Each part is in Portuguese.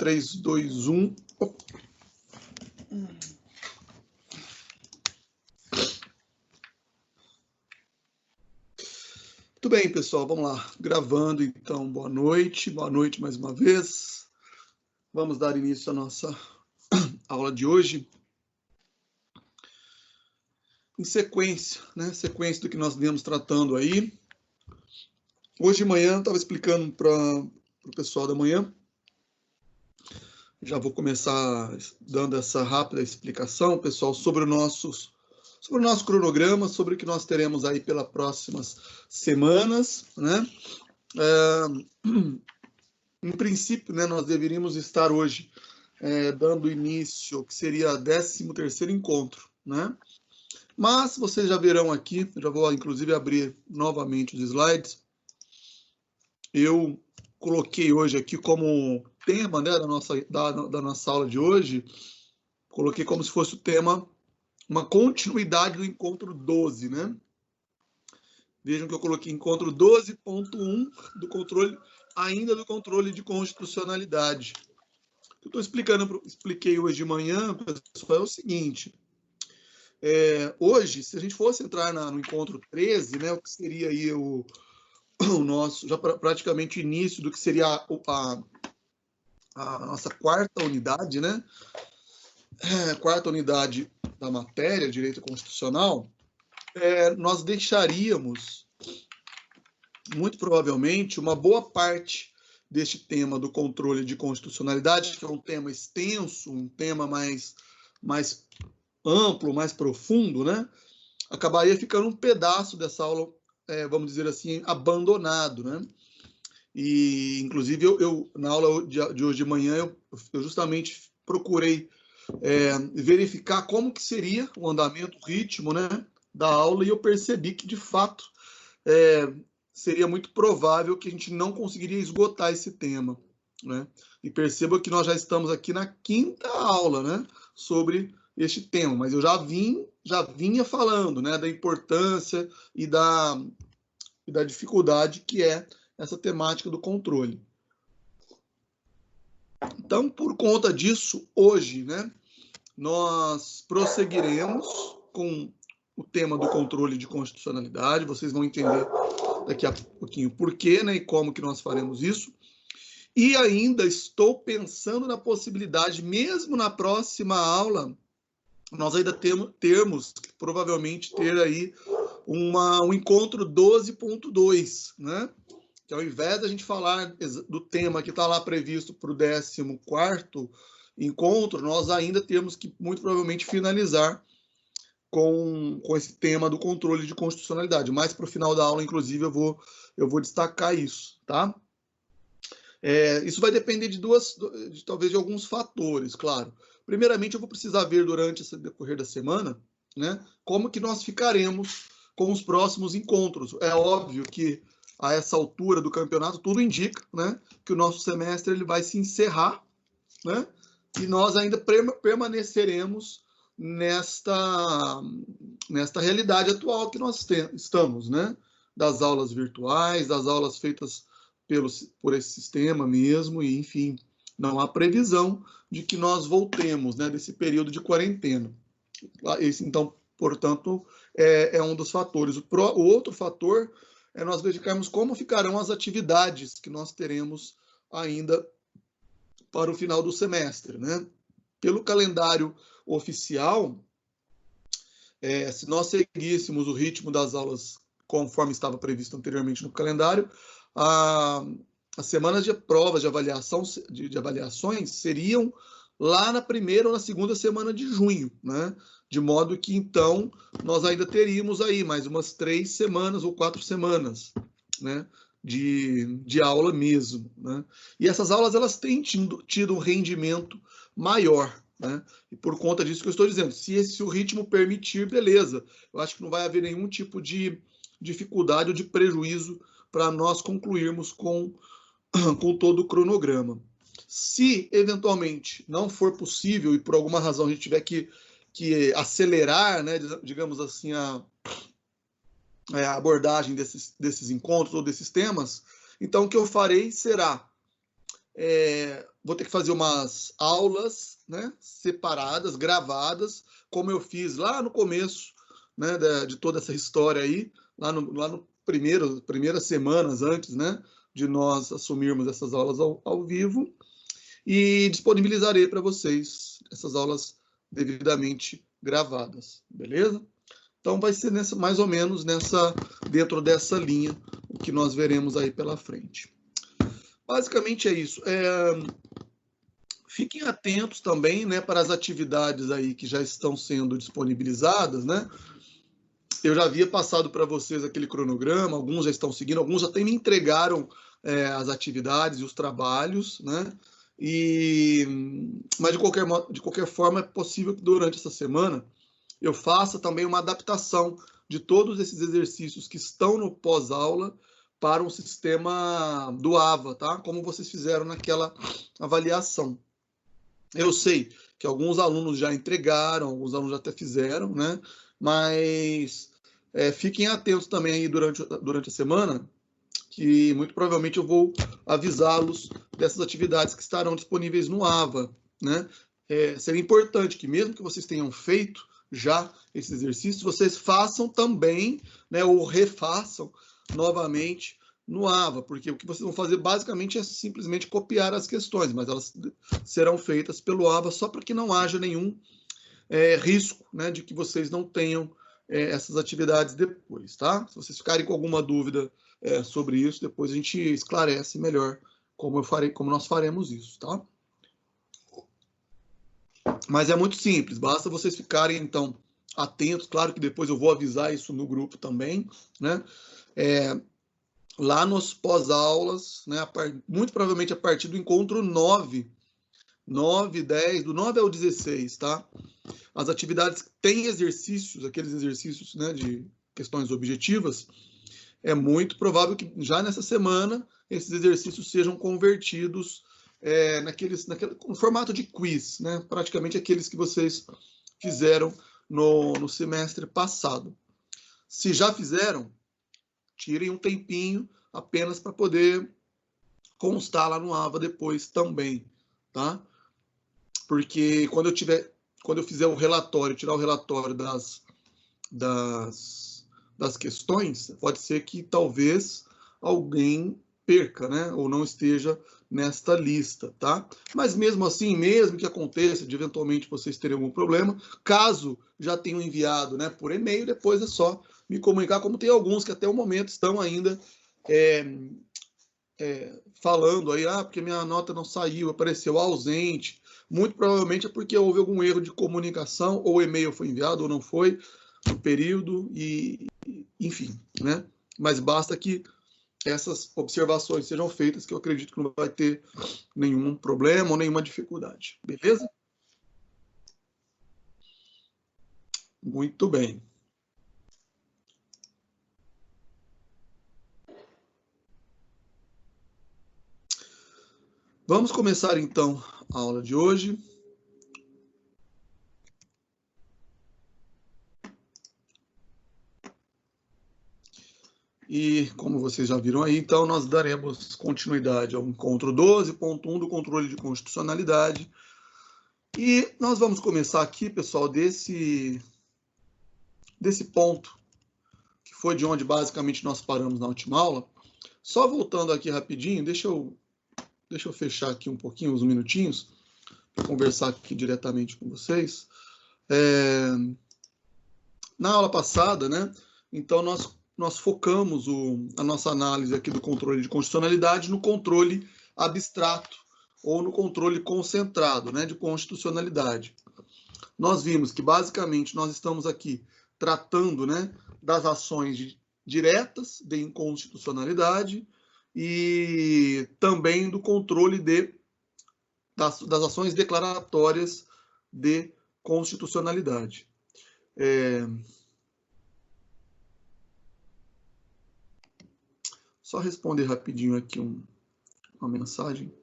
3, 2, 1. Muito bem, pessoal, vamos lá. Gravando, então, boa noite mais uma vez. Vamos dar início à nossa aula de hoje. Em sequência, né? Sequência do que nós viemos tratando aí. Hoje de manhã, eu estava explicando para o pessoal da manhã. Já vou começar dando essa rápida explicação, pessoal, sobre o nosso cronograma, sobre o que nós teremos aí pelas próximas semanas, né? Em princípio, né, nós deveríamos estar hoje dando início ao que seria o 13º encontro, né? Mas vocês já verão aqui, eu já vou inclusive abrir novamente os slides. Eu coloquei hoje aqui como tema, né, da nossa aula de hoje, coloquei como se fosse o tema, uma continuidade do encontro 12, né? Vejam que eu coloquei encontro 12.1 do controle, ainda do controle de constitucionalidade. O que eu expliquei hoje de manhã, pessoal, é o seguinte. Hoje, se a gente fosse entrar no encontro 13, né, o que seria aí o nosso, já praticamente o início do que seria a nossa quarta unidade, né? Quarta unidade da matéria, direito constitucional, nós deixaríamos, muito provavelmente, uma boa parte deste tema do controle de constitucionalidade, que é um tema extenso, um tema mais amplo, mais profundo, né? Acabaria ficando um pedaço dessa aula, vamos dizer assim, abandonado, né? E, inclusive, eu na aula de hoje de manhã, eu justamente procurei verificar como que seria o andamento, o ritmo, né, da aula, e eu percebi que, de fato, seria muito provável que a gente não conseguiria esgotar esse tema, né? E perceba que nós já estamos aqui na 5ª aula, né, sobre este tema, mas eu já vinha falando, né, da importância e da dificuldade que é essa temática do controle. Então, por conta disso, hoje, né, nós prosseguiremos com o tema do controle de constitucionalidade. Vocês vão entender daqui a pouquinho por quê, né, e como que nós faremos isso. E ainda estou pensando na possibilidade, mesmo na próxima aula, nós ainda termos que provavelmente ter aí um encontro 12.2, né? Que ao invés da gente falar do tema que está lá previsto para o 14º encontro, nós ainda temos que, muito provavelmente, finalizar com esse tema do controle de constitucionalidade. Mais para o final da aula, inclusive, eu vou destacar isso, tá? Isso vai depender talvez de alguns fatores, claro. Primeiramente, eu vou precisar ver durante esse decorrer da semana, né, como que nós ficaremos com os próximos encontros. É óbvio que a essa altura do campeonato tudo indica, né, que o nosso semestre ele vai se encerrar, né, e nós ainda permaneceremos nesta realidade atual que nós estamos, né, das aulas virtuais, das aulas feitas por esse sistema mesmo, e, enfim, não há previsão de que nós voltemos, né, desse período de quarentena. Esse, então, portanto, é um dos fatores. O outro fator é nós verificarmos como ficarão as atividades que nós teremos ainda para o final do semestre, né? Pelo calendário oficial, se nós seguíssemos o ritmo das aulas conforme estava previsto anteriormente no calendário, as semanas de provas de avaliação, de avaliações seriam lá na primeira ou na segunda semana de junho, né? De modo que, então, nós ainda teríamos aí mais umas 3 semanas ou 4 semanas, né, de aula mesmo, né? E essas aulas, elas têm tido um rendimento maior, né? E por conta disso que eu estou dizendo, se o ritmo permitir, beleza. Eu acho que não vai haver nenhum tipo de dificuldade ou de prejuízo para nós concluirmos com todo o cronograma. Se, eventualmente, não for possível e por alguma razão a gente tiver que acelerar, né, digamos assim, a abordagem desses encontros ou desses temas, então o que eu farei será vou ter que fazer umas aulas, né, separadas, gravadas, como eu fiz lá no começo, né, de toda essa história aí, lá no primeiras semanas antes, né, de nós assumirmos essas aulas ao vivo, e disponibilizarei para vocês essas aulas devidamente gravadas, beleza? Então vai ser mais ou menos dentro dessa linha o que nós veremos aí pela frente. Basicamente é isso. Fiquem atentos também, né, para as atividades aí que já estão sendo disponibilizadas, né? Eu já havia passado para vocês aquele cronograma, alguns já estão seguindo, alguns até me entregaram as atividades e os trabalhos, né? Mas de qualquer forma é possível que durante essa semana eu faça também uma adaptação de todos esses exercícios que estão no pós-aula para um sistema do AVA, tá? Como vocês fizeram naquela avaliação. Eu sei que alguns alunos já entregaram, alguns alunos já até fizeram, né? Mas fiquem atentos também aí durante a semana, que muito provavelmente eu vou avisá-los dessas atividades que estarão disponíveis no AVA, né? Seria importante que mesmo que vocês tenham feito já esses exercícios, vocês façam também, né, ou refaçam novamente no AVA, porque o que vocês vão fazer basicamente é simplesmente copiar as questões, mas elas serão feitas pelo AVA só para que não haja nenhum risco, né, de que vocês não tenham essas atividades depois, tá? Se vocês ficarem com alguma dúvida sobre isso, depois a gente esclarece melhor como nós faremos isso, tá? Mas é muito simples, basta vocês ficarem, então, atentos. Claro que depois eu vou avisar isso no grupo também, né? Lá nos pós-aulas, né? Muito provavelmente a partir do encontro 9, 10, do 9 ao 16, tá? As atividades têm exercícios, aqueles exercícios, né, de questões objetivas, é muito provável que já nessa semana esses exercícios sejam convertidos naquele formato de quiz, né? Praticamente aqueles que vocês fizeram no semestre passado. Se já fizeram, tirem um tempinho apenas para poder constar lá no AVA depois também, tá? Porque quando eu fizer o relatório, tirar o relatório das questões, pode ser que talvez alguém perca, né? Ou não esteja nesta lista, tá? Mas mesmo assim, mesmo que aconteça de eventualmente vocês terem algum problema, caso já tenham enviado, né, por e-mail, depois é só me comunicar, como tem alguns que até o momento estão ainda falando aí, porque minha nota não saiu, apareceu ausente. Muito provavelmente é porque houve algum erro de comunicação, ou o e-mail foi enviado ou não foi no período, e enfim, né? Mas basta que essas observações sejam feitas, que eu acredito que não vai ter nenhum problema ou nenhuma dificuldade. Beleza? Muito bem. Vamos começar então a aula de hoje. E, como vocês já viram aí, então nós daremos continuidade ao encontro 12.1 do controle de constitucionalidade. E nós vamos começar aqui, pessoal, desse ponto, que foi de onde basicamente nós paramos na última aula. Só voltando aqui rapidinho, deixa eu fechar aqui um pouquinho, uns minutinhos, para conversar aqui diretamente com vocês. Na aula passada, né, então nós focamos a nossa análise aqui do controle de constitucionalidade no controle abstrato ou no controle concentrado, né, de constitucionalidade. Nós vimos que basicamente nós estamos aqui tratando, né, das ações diretas de inconstitucionalidade e também do controle das ações declaratórias de constitucionalidade. Só responder rapidinho aqui uma mensagem.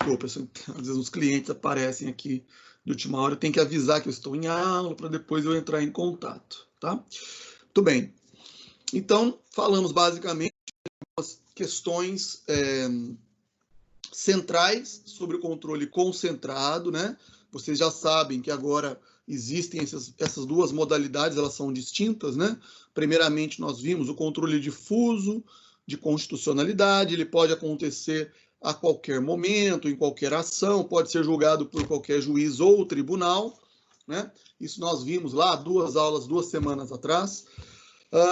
Desculpa, às vezes os clientes aparecem aqui de última hora, eu tenho que avisar que eu estou em aula para depois eu entrar em contato, tá? Muito bem. Então, falamos basicamente as questões centrais sobre o controle concentrado, né? Vocês já sabem que agora existem essas duas modalidades, elas são distintas, né? Primeiramente, nós vimos o controle difuso de constitucionalidade, ele pode acontecer a qualquer momento, em qualquer ação, pode ser julgado por qualquer juiz ou tribunal, né? Isso nós vimos lá, 2 semanas atrás,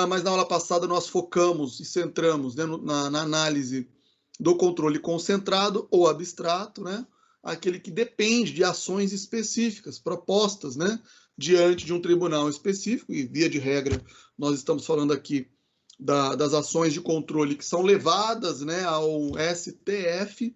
mas na aula passada nós focamos e centramos, né, na análise do controle concentrado ou abstrato, né? Aquele que depende de ações específicas, propostas, né, diante de um tribunal específico, e via de regra nós estamos falando aqui das ações de controle que são levadas, né, ao STF,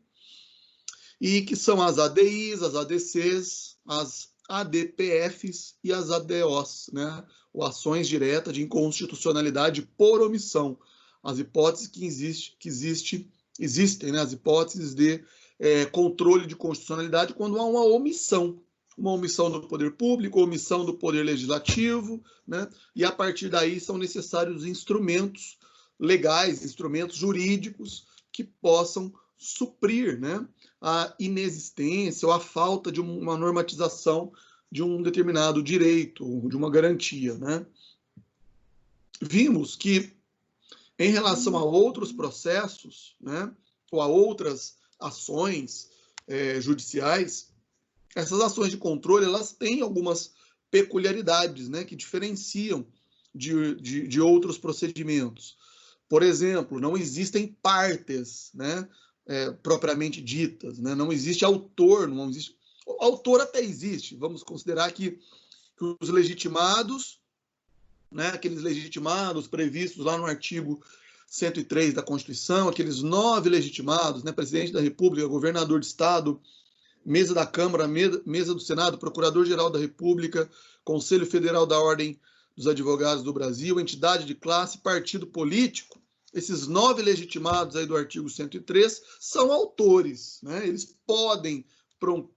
e que são as ADIs, as ADCs, as ADPFs e as ADOs, né, ou ações diretas de inconstitucionalidade por omissão, as hipóteses que existem, né, as hipóteses de controle de constitucionalidade quando há uma omissão do poder público, omissão do poder legislativo, né? E a partir daí são necessários instrumentos legais, instrumentos jurídicos que possam suprir, né, a inexistência ou a falta de uma normatização de um determinado direito, de uma garantia, né? Vimos que, em relação a outros processos, né, ou a outras ações judiciais, essas ações de controle, elas têm algumas peculiaridades, né, que diferenciam de outros procedimentos. Por exemplo, não existem partes, né, propriamente ditas, né, não existe autor, não existe... O autor até existe, vamos considerar que os legitimados, né, aqueles legitimados previstos lá no artigo 103 da Constituição, aqueles 9 legitimados, né, presidente da República, governador de Estado, mesa da Câmara, mesa do Senado, Procurador-Geral da República, Conselho Federal da Ordem dos Advogados do Brasil, entidade de classe, partido político, esses 9 legitimados aí do artigo 103 são autores, né? Eles podem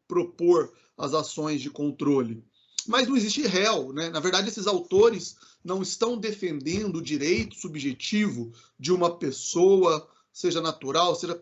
propor as ações de controle, mas não existe réu, né? Na verdade, esses autores não estão defendendo o direito subjetivo de uma pessoa, seja natural, seja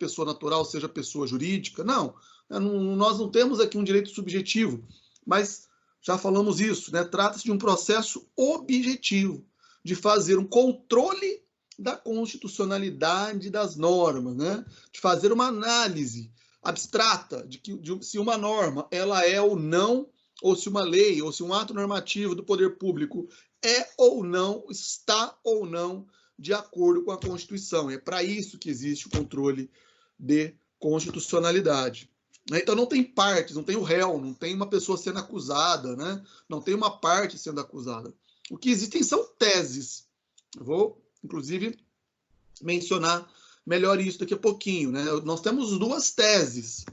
pessoa jurídica, não. Nós não temos aqui um direito subjetivo, mas já falamos isso, né? Trata-se de um processo objetivo, de fazer um controle da constitucionalidade das normas, né? De fazer uma análise abstrata de se uma norma ela é ou não, ou se uma lei, ou se um ato normativo do poder público é ou não, está ou não de acordo com a Constituição. É para isso que existe o controle de constitucionalidade. Então não tem partes, não tem o réu, não tem uma pessoa sendo acusada, né? Não tem uma parte sendo acusada. O que existem são teses. Eu vou, inclusive, mencionar melhor isso daqui a pouquinho, né? Nós temos 2 teses.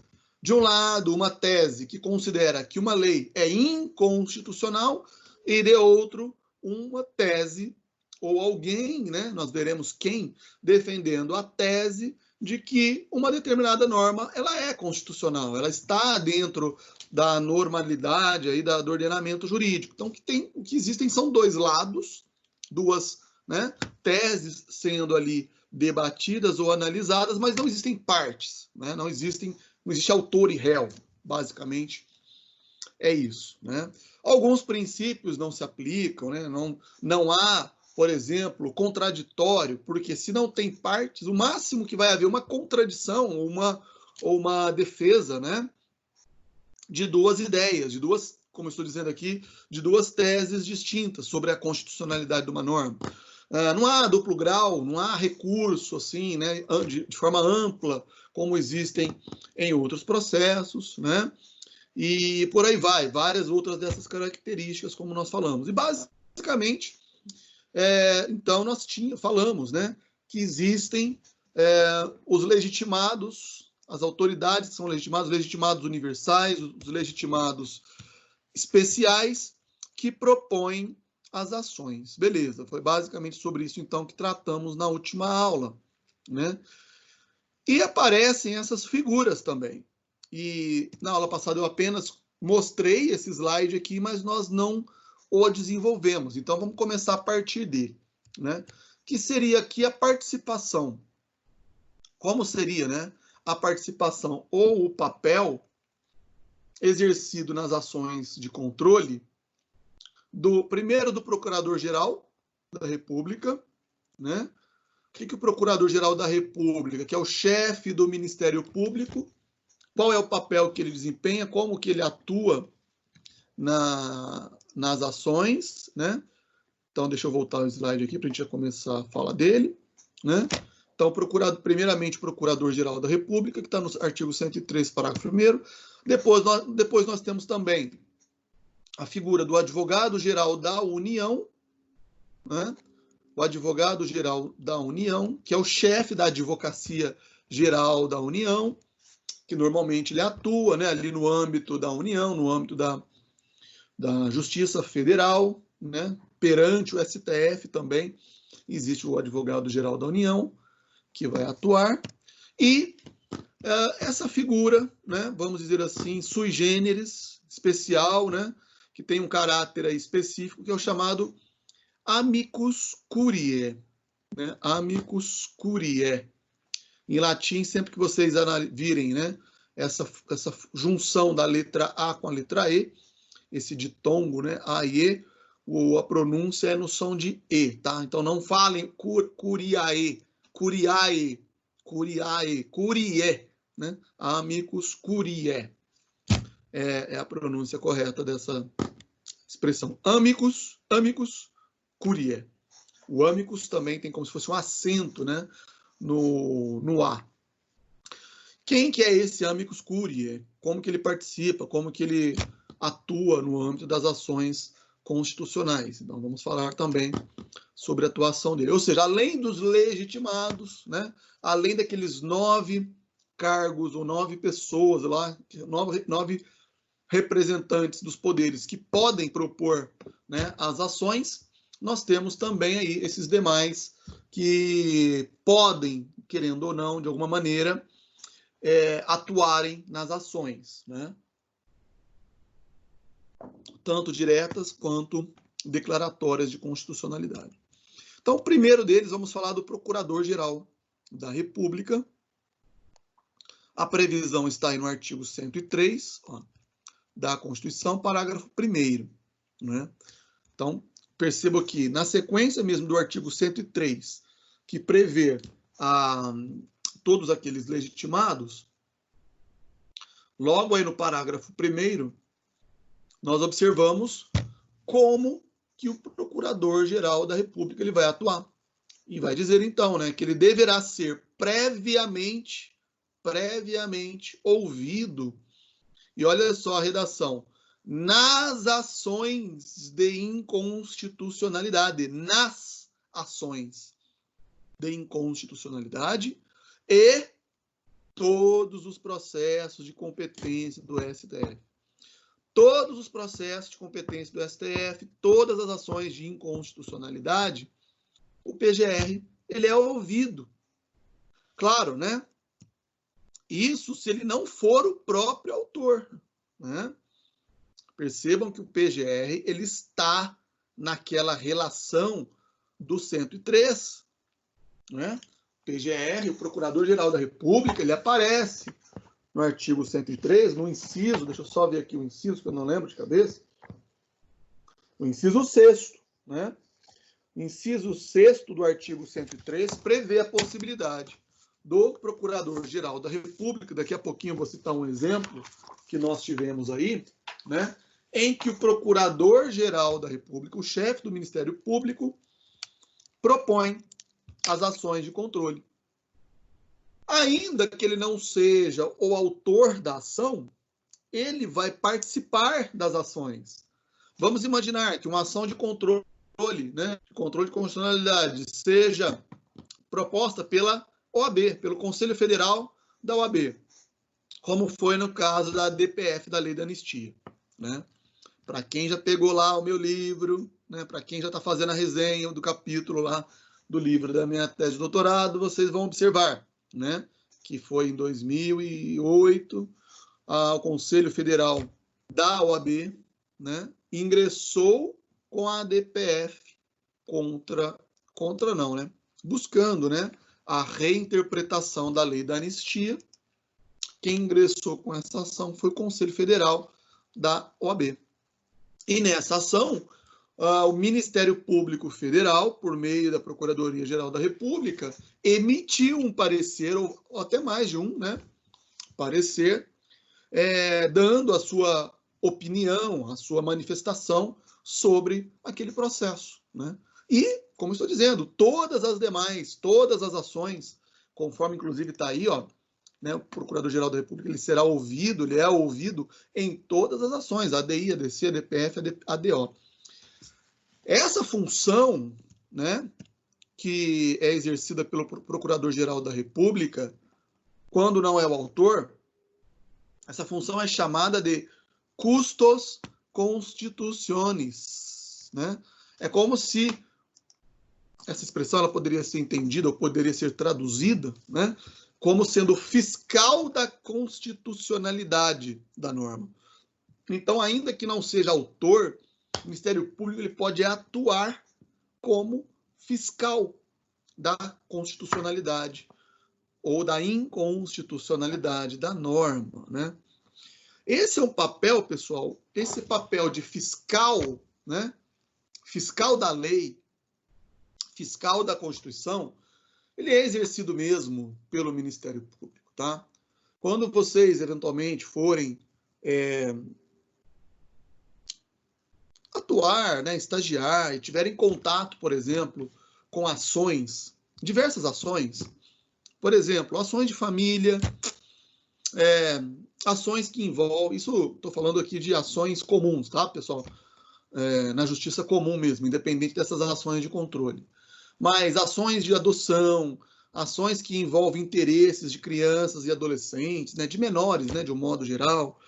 De um lado, uma tese que considera que uma lei é inconstitucional, e de outro, uma tese, ou alguém, né? Nós veremos quem, defendendo a tese de que uma determinada norma ela é constitucional, ela está dentro da normalidade aí do ordenamento jurídico. Então, o que existem são 2 lados, 2, né, teses sendo ali debatidas ou analisadas, mas não existem partes, né? Não existe autor e réu, basicamente é isso, né? Alguns princípios não se aplicam, né? Não há, por exemplo, contraditório, porque se não tem partes, o máximo que vai haver uma contradição ou uma defesa, né, de 2 ideias, de 2, como eu estou dizendo aqui, de 2 teses distintas sobre a constitucionalidade de uma norma. Não há duplo grau, não há recurso assim, né, de forma ampla, como existem em outros processos, né? E por aí vai, várias outras dessas características, como nós falamos. E basicamente, então nós falamos, né, que existem os legitimados, as autoridades que são legitimadas, os legitimados universais, os legitimados especiais, que propõem as ações. Beleza, foi basicamente sobre isso, então, que tratamos na última aula, né? E aparecem essas figuras também. e na aula passada eu apenas mostrei esse slide aqui, mas nós não o desenvolvemos. Então, vamos começar a partir dele, né? Que seria aqui a participação. Como seria, né? A participação ou o papel exercido nas ações de controle primeiro do Procurador-Geral da República, né? O que o Procurador-Geral da República, que é o chefe do Ministério Público, qual é o papel que ele desempenha, como que ele atua nas ações, né? Então, deixa eu voltar o slide aqui para a gente já começar a falar dele, né? Então, primeiramente, o Procurador-Geral da República, que está no artigo 103, parágrafo 1º. Depois nós temos também a figura do Advogado-Geral da União, né? O Advogado-Geral da União, que é o chefe da Advocacia Geral da União, que normalmente ele atua, né, ali no âmbito da União, no âmbito da Justiça Federal, né? Perante o STF também existe o Advogado-Geral da União, que vai atuar, e essa figura, né, vamos dizer assim, sui generis, especial, né, que tem um caráter aí específico, que é o chamado amicus curiae, né, amicus curiae. Em latim, sempre que vocês virem, né, essa junção da letra A com a letra E, esse ditongo, né, A e E, a pronúncia é no som de E, tá? Então não falem curiae, curiae, curiae, curiae, né? Amicus curiae. É a pronúncia correta dessa expressão. Amicus curiae. O amicus também tem como se fosse um acento, né, no A. Quem que é esse amicus curiae? Como que ele participa? Como que ele atua no âmbito das ações constitucionais? Então, vamos falar também sobre a atuação dele. Ou seja, além dos legitimados, né, além daqueles 9 cargos ou 9 pessoas lá, 9 representantes dos poderes que podem propor, né, as ações, nós temos também aí esses demais que podem, querendo ou não, de alguma maneira, atuarem nas ações, né? Tanto diretas quanto declaratórias de constitucionalidade. Então, o primeiro deles, vamos falar do Procurador-Geral da República. A previsão está aí no artigo 103, ó, da Constituição, parágrafo 1º, né? Então, percebo que, na sequência mesmo do artigo 103, que prevê todos aqueles legitimados, logo aí no parágrafo 1º, nós observamos como que o Procurador-Geral da República ele vai atuar. E vai dizer, então, né, que ele deverá ser previamente ouvido, e olha só a redação, nas ações de inconstitucionalidade, nas ações de inconstitucionalidade e todos os processos de competência do STF. Todos os processos de competência do STF, todas as ações de inconstitucionalidade, o PGR, ele é ouvido. Claro, né? Isso se ele não for o próprio autor, né? Percebam que o PGR, ele está naquela relação do 103, né? O PGR, o Procurador-Geral da República, ele aparece no artigo 103, no inciso, deixa eu só ver aqui o inciso, que eu não lembro de cabeça, o inciso 6º, né? O inciso 6º do artigo 103 prevê a possibilidade do Procurador-Geral da República, daqui a pouquinho eu vou citar um exemplo que nós tivemos aí, né? Em que o Procurador-Geral da República, o chefe do Ministério Público, propõe as ações de controle. Ainda que ele não seja o autor da ação, ele vai participar das ações. Vamos imaginar que uma ação de controle, né, de controle de constitucionalidade, seja proposta pela OAB, pelo Conselho Federal da OAB, como foi no caso da DPF, da Lei da Anistia, né? Para quem já pegou lá o meu livro, né, para quem já está fazendo a resenha do capítulo lá do livro da minha tese de doutorado, vocês vão observar, né, que foi em 2008, ao Conselho Federal da OAB, né, ingressou com a ADPF buscando, né, a reinterpretação da lei da anistia. Quem ingressou com essa ação foi o Conselho Federal da OAB. E nessa ação, o Ministério Público Federal, por meio da Procuradoria-Geral da República, emitiu um parecer, ou até mais de um, né, parecer, dando a sua opinião, a sua manifestação sobre aquele processo, né? E, como estou dizendo, todas as ações, conforme inclusive está aí, ó, né, o Procurador-Geral da República, ele é ouvido em todas as ações, ADI, ADC, ADPF, ADO. Essa função, né, que é exercida pelo Procurador-Geral da República, quando não é o autor, essa função é chamada de custos constitutionis, né? É como se essa expressão ela poderia ser entendida ou poderia ser traduzida, né, como sendo fiscal da constitucionalidade da norma. Então, ainda que não seja autor, o Ministério Público ele pode atuar como fiscal da constitucionalidade ou da inconstitucionalidade da norma, né? Esse é um papel, pessoal, esse papel de fiscal, né? Fiscal da lei, fiscal da Constituição, ele é exercido mesmo pelo Ministério Público, tá? Quando vocês, eventualmente, forem atuar, né, estagiar, e tiverem contato, por exemplo, com ações, diversas ações, por exemplo, ações de família, ações que envolvem, isso estou falando aqui de ações comuns, tá, pessoal? Na justiça comum mesmo, independente dessas ações de controle. Mas ações de adoção, ações que envolvem interesses de crianças e adolescentes, né, de menores, né, de um modo geral,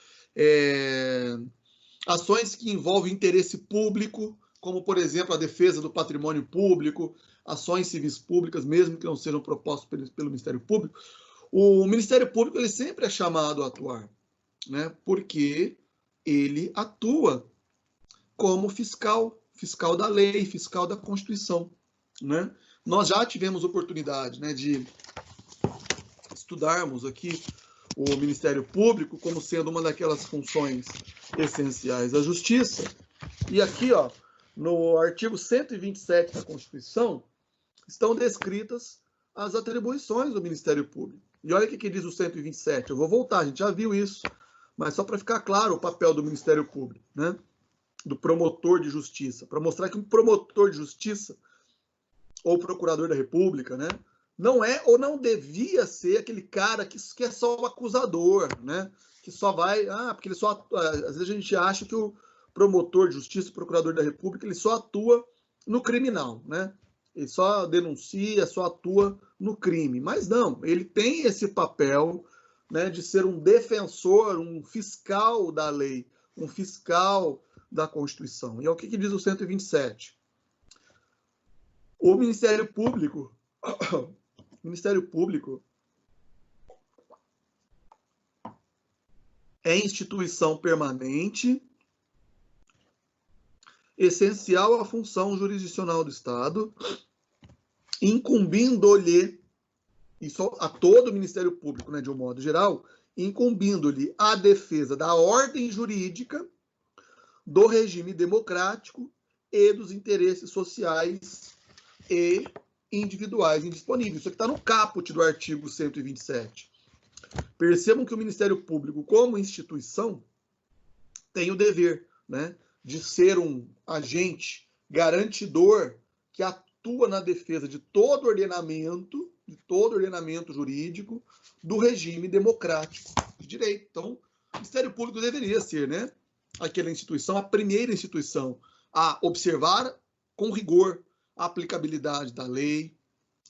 ações que envolvem interesse público, como, por exemplo, a defesa do patrimônio público, ações civis públicas, mesmo que não sejam propostas pelo Ministério Público, o Ministério Público ele sempre é chamado a atuar, né, porque ele atua como fiscal da lei, fiscal da Constituição, né? Nós já tivemos oportunidade, né, de estudarmos aqui o Ministério Público como sendo uma daquelas funções essenciais da Justiça. E aqui, ó, no artigo 127 da Constituição, estão descritas as atribuições do Ministério Público. E olha o que diz o 127. Eu vou voltar, a gente já viu isso, mas só para ficar claro o papel do Ministério Público, né? Do promotor de justiça, para mostrar que um promotor de justiça ou procurador da República, né, não é ou não devia ser aquele cara que é só o acusador, né, que só vai, porque ele só, às vezes a gente acha que o promotor de justiça, o procurador da República, ele só atua no criminal, né, ele só denuncia, só atua no crime, mas não, ele tem esse papel, né, de ser um defensor, um fiscal da lei, um fiscal da Constituição. E é o que diz o 127. O Ministério Público é instituição permanente, essencial à função jurisdicional do Estado, incumbindo-lhe, isso a todo o Ministério Público, né, de um modo geral, incumbindo-lhe a defesa da ordem jurídica, do regime democrático e dos interesses sociais e individuais indisponíveis. Isso aqui está no caput do artigo 127. Percebam que o Ministério Público, como instituição, tem o dever, né, de ser um agente garantidor que atua na defesa de todo ordenamento jurídico do regime democrático de direito. Então, o Ministério Público deveria ser, né, aquela instituição, a primeira instituição a observar com rigor a aplicabilidade da lei,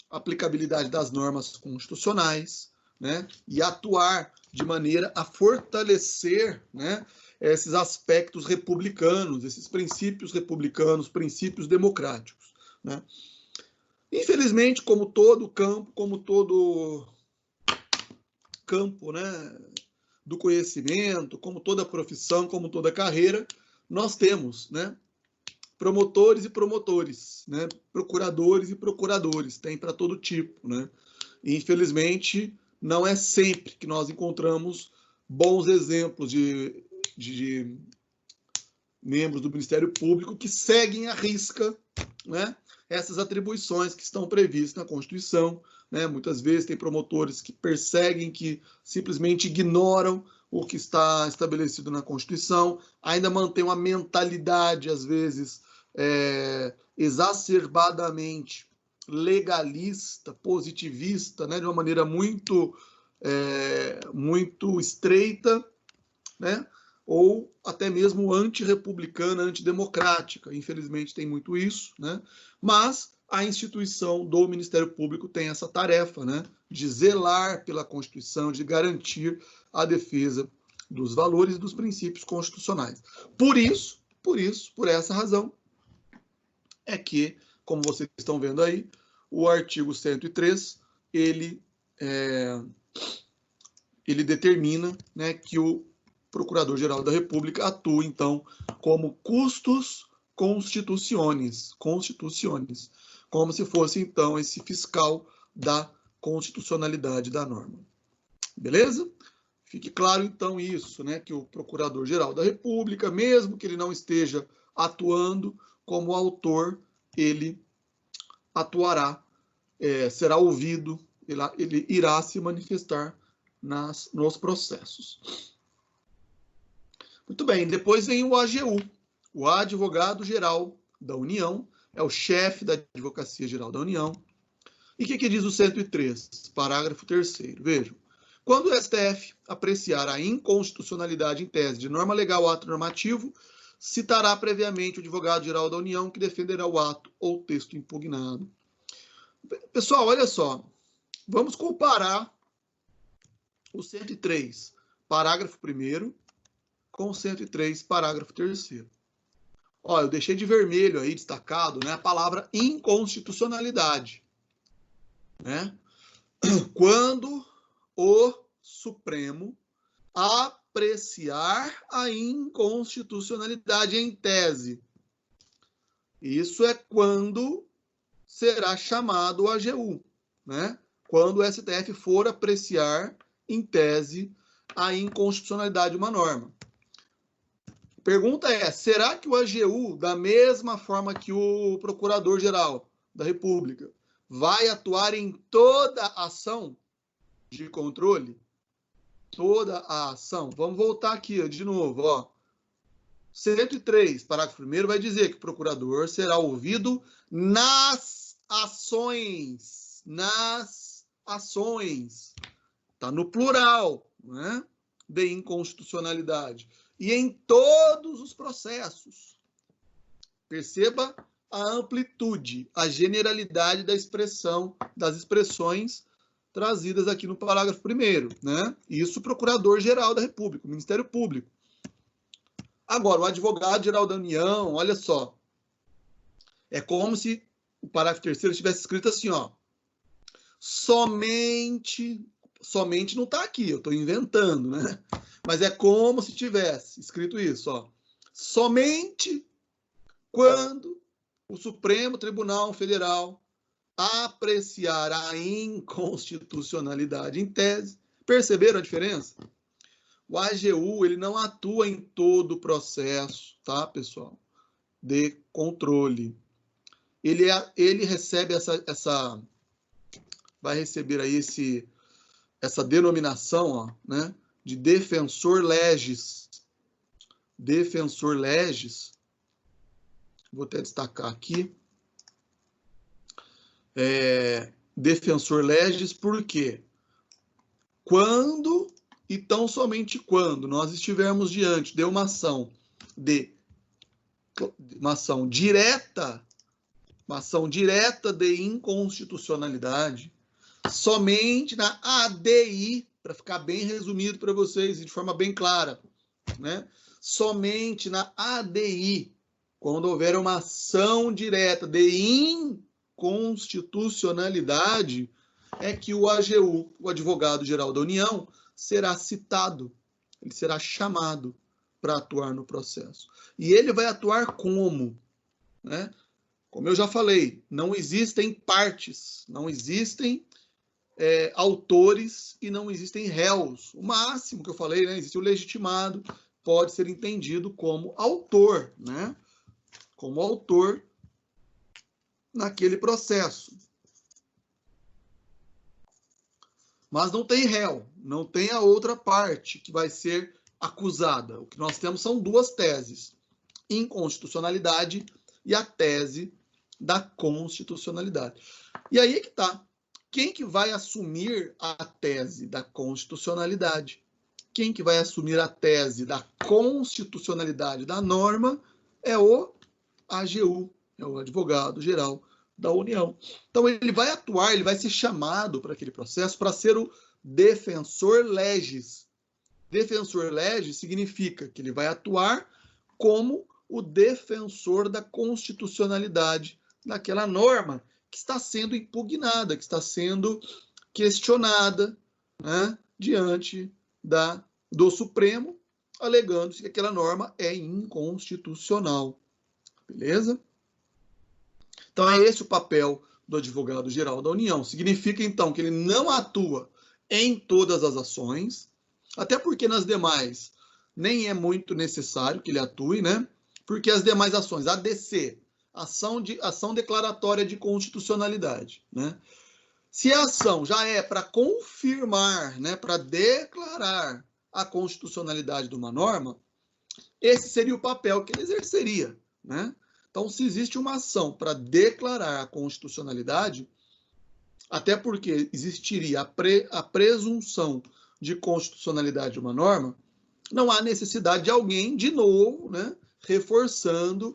a aplicabilidade das normas constitucionais, né, e atuar de maneira a fortalecer, né, esses aspectos republicanos, esses princípios republicanos, princípios democráticos, né. Infelizmente, como todo campo, né, do conhecimento, como toda profissão, como toda carreira, nós temos, né, promotores e promotores, né, procuradores e procuradores, tem para todo tipo, né? E, infelizmente, não é sempre que nós encontramos bons exemplos de membros do Ministério Público que seguem à risca, né, essas atribuições que estão previstas na Constituição, né? Muitas vezes tem promotores que perseguem, que simplesmente ignoram o que está estabelecido na Constituição, ainda mantém uma mentalidade, às vezes, exacerbadamente legalista, positivista, né? De uma maneira muito estreita, né? Ou até mesmo antirrepublicana, antidemocrática. Infelizmente tem muito isso, né? Mas a instituição do Ministério Público tem essa tarefa, né? De zelar pela Constituição, de garantir a defesa dos valores e dos princípios constitucionais. Por essa razão, é que, como vocês estão vendo aí, o artigo 103, ele determina, né, que o Procurador-Geral da República atua, então, como custos constituciones, como se fosse, então, esse fiscal da constitucionalidade da norma. Beleza? Fique claro, então, isso, né, que o Procurador-Geral da República, mesmo que ele não esteja atuando como autor, ele atuará, será ouvido, ele irá se manifestar nos processos. Muito bem, depois vem o AGU, o Advogado-Geral da União, é o chefe da Advocacia Geral da União. E o que diz o 103, parágrafo 3º? Vejam, quando o STF apreciar a inconstitucionalidade em tese de norma legal ou ato normativo, citará previamente o Advogado-Geral da União que defenderá o ato ou texto impugnado. Pessoal, olha só, vamos comparar o 103, parágrafo 1º, com o 103, parágrafo 3º. Ó, eu deixei de vermelho aí, destacado, né, a palavra inconstitucionalidade, né? Quando o Supremo apreciar a inconstitucionalidade em tese. Isso é quando será chamado o AGU, né? Quando o STF for apreciar em tese a inconstitucionalidade de uma norma. Pergunta é, será que o AGU, da mesma forma que o Procurador-Geral da República, vai atuar em toda ação de controle? Toda a ação. Vamos voltar aqui, ó, de novo. Ó. 103, parágrafo 1º, vai dizer que o procurador será ouvido nas ações. Nas ações. Está no plural, né? De inconstitucionalidade. E em todos os processos. Perceba a amplitude, a generalidade da expressão, das expressões trazidas aqui no parágrafo 1º, né? Isso o Procurador-Geral da República, o Ministério Público. Agora, o Advogado-Geral da União, olha só, é como se o parágrafo 3º estivesse escrito assim, ó, somente não está aqui, eu estou inventando, né? Mas é como se tivesse escrito isso, ó, somente quando o Supremo Tribunal Federal apreciar a inconstitucionalidade em tese. Perceberam a diferença? O AGU, ele não atua em todo o processo, tá, pessoal? De controle. Ele recebe vai receber aí essa denominação, ó, né, de defensor legis. Defensor legis. Vou até destacar aqui. Defensor legis, por quê? Quando e tão somente quando nós estivermos diante de uma ação direta de inconstitucionalidade, somente na ADI, para ficar bem resumido para vocês e de forma bem clara, né? Somente na ADI, quando houver uma ação direta de inconstitucionalidade, é que o AGU, o Advogado-Geral da União, será citado, ele será chamado para atuar no processo. E ele vai atuar como? Né? Como eu já falei, não existem partes, não existem autores e não existem réus. O máximo que eu falei, né? Existe o legitimado, pode ser entendido como autor, né? Como autor naquele processo. Mas não tem réu, não tem a outra parte que vai ser acusada. O que nós temos são duas teses: inconstitucionalidade e a tese da constitucionalidade. E aí é que está. Quem que vai assumir a tese da constitucionalidade? Quem que vai assumir a tese da constitucionalidade da norma é o AGU, é o advogado-geral da União. Então, ele vai atuar, ele vai ser chamado para aquele processo para ser o defensor legis. Defensor legis significa que ele vai atuar como o defensor da constitucionalidade daquela norma que está sendo impugnada, que está sendo questionada, né, diante do Supremo, alegando-se que aquela norma é inconstitucional. Beleza? Então, é esse o papel do advogado-geral da União. Significa, então, que ele não atua em todas as ações, até porque nas demais nem é muito necessário que ele atue, né? Porque as demais ações, ADC, ação declaratória de constitucionalidade, né? Se a ação já é para confirmar, né, para declarar a constitucionalidade de uma norma, esse seria o papel que ele exerceria, né? Então, se existe uma ação para declarar a constitucionalidade, até porque existiria a presunção de constitucionalidade de uma norma, não há necessidade de alguém, de novo, né, reforçando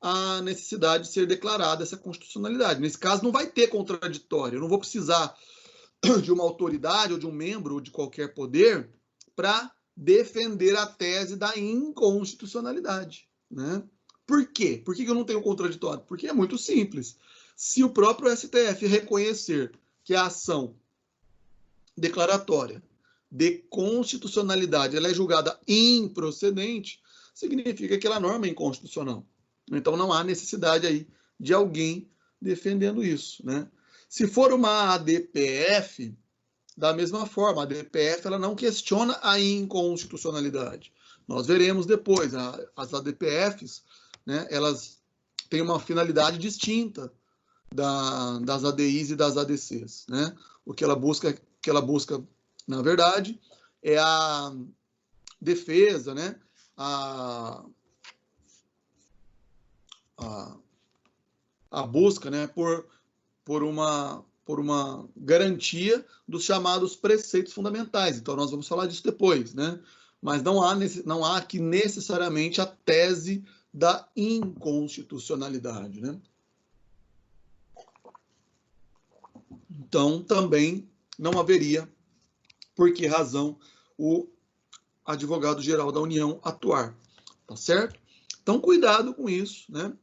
a necessidade de ser declarada essa constitucionalidade. Nesse caso, não vai ter contraditório. Eu não vou precisar de uma autoridade ou de um membro de qualquer poder para defender a tese da inconstitucionalidade, né? Por quê? Por que eu não tenho contraditório? Porque é muito simples. Se o próprio STF reconhecer que a ação declaratória de constitucionalidade ela é julgada improcedente, significa que aquela norma é inconstitucional. Então não há necessidade aí de alguém defendendo isso, né? Se for uma ADPF, da mesma forma, a ADPF ela não questiona a inconstitucionalidade. Nós veremos depois, as ADPFs, né, elas têm uma finalidade distinta das ADIs e das ADCs, né? O que ela busca, na verdade, é a defesa, né? A busca, né, por uma garantia dos chamados preceitos fundamentais. Então, nós vamos falar disso depois, né? Mas não há aqui necessariamente a tese da inconstitucionalidade, né? Então, também não haveria por que razão o advogado-geral da União atuar, tá certo? Então, cuidado com isso, né?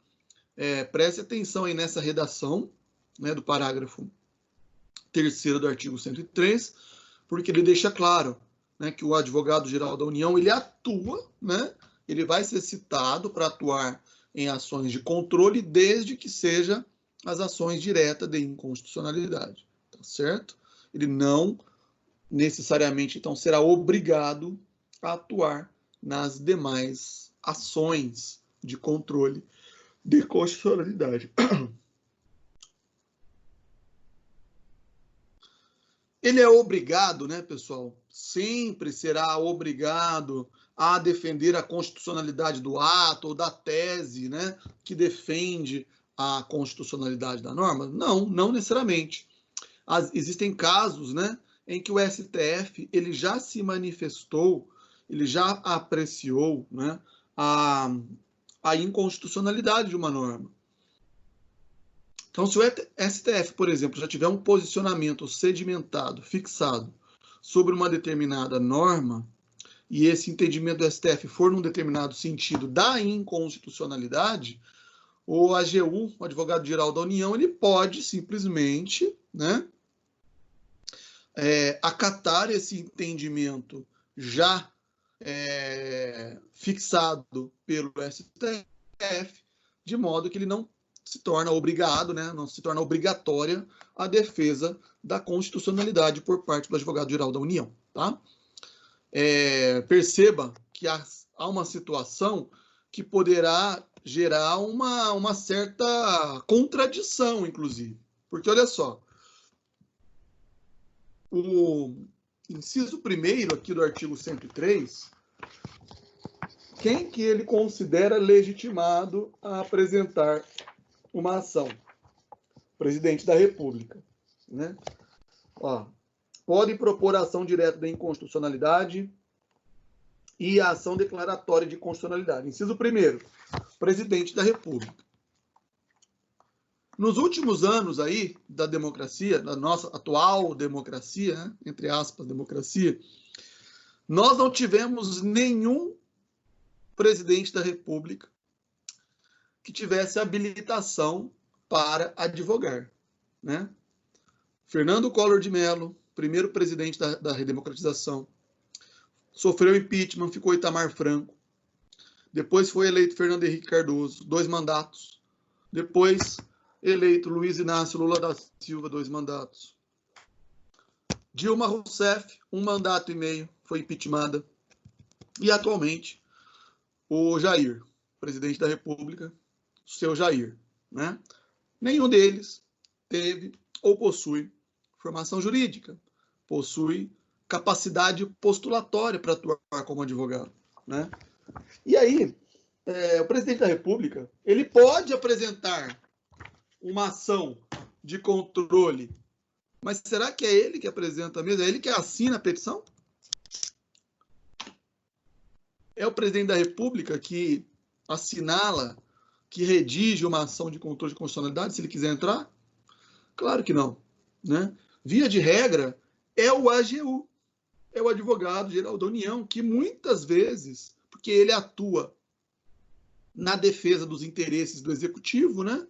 Preste atenção aí nessa redação, né, do parágrafo 3º do artigo 103, porque ele deixa claro, né, que o advogado-geral da União, ele atua, né? Ele vai ser citado para atuar em ações de controle, desde que seja as ações diretas de inconstitucionalidade, tá certo? Ele não necessariamente, então, será obrigado a atuar nas demais ações de controle de constitucionalidade. Ele é obrigado, né, pessoal? Sempre será obrigado a defender a constitucionalidade do ato ou da tese, né, que defende a constitucionalidade da norma? Não, não necessariamente. Existem casos, né, em que o STF ele já se manifestou, ele já apreciou, né, a inconstitucionalidade de uma norma. Então, se o STF, por exemplo, já tiver um posicionamento sedimentado, fixado, sobre uma determinada norma, e esse entendimento do STF for num determinado sentido da inconstitucionalidade, o AGU, o advogado-geral da União, ele pode simplesmente, né, acatar esse entendimento já fixado pelo STF, de modo que ele não se torna obrigado, né, não se torna obrigatória a defesa da constitucionalidade por parte do advogado-geral da União. Tá? Perceba que há uma situação que poderá gerar uma certa contradição, inclusive. Porque, olha só, o inciso 1º aqui do artigo 103, quem que ele considera legitimado a apresentar uma ação? Presidente da República, né? Ó, pode propor ação direta de inconstitucionalidade e a ação declaratória de constitucionalidade. Inciso 1º, presidente da República. Nos últimos anos aí da democracia, da nossa atual democracia, né, entre aspas, democracia, nós não tivemos nenhum presidente da República que tivesse habilitação para advogar, né? Fernando Collor de Mello, primeiro presidente da redemocratização, sofreu impeachment, ficou Itamar Franco. Depois foi eleito Fernando Henrique Cardoso, 2 mandatos. Depois eleito Luiz Inácio Lula da Silva, 2 mandatos. Dilma Rousseff, 1 mandato e meio, foi impeachmentada. E atualmente o Jair, presidente da República, seu Jair, né? Nenhum deles teve ou possui formação jurídica, possui capacidade postulatória para atuar como advogado, né? E aí, o presidente da República, ele pode apresentar uma ação de controle, mas será que é ele que apresenta mesmo? É ele que assina a petição? É o presidente da República que assinala, que redige uma ação de controle de constitucionalidade, se ele quiser entrar? Claro que não, né? Via de regra, é o AGU, é o advogado-geral da União, que muitas vezes, porque ele atua na defesa dos interesses do executivo, né?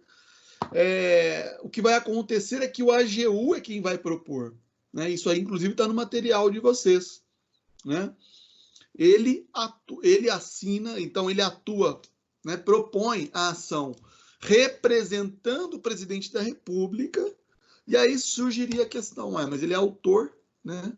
O que vai acontecer é que o AGU é quem vai propor, né? Isso aí, inclusive, está no material de vocês, né? Ele assina, então ele atua, né? Propõe a ação representando o presidente da República, e aí surgiria a questão, mas ele é autor, né?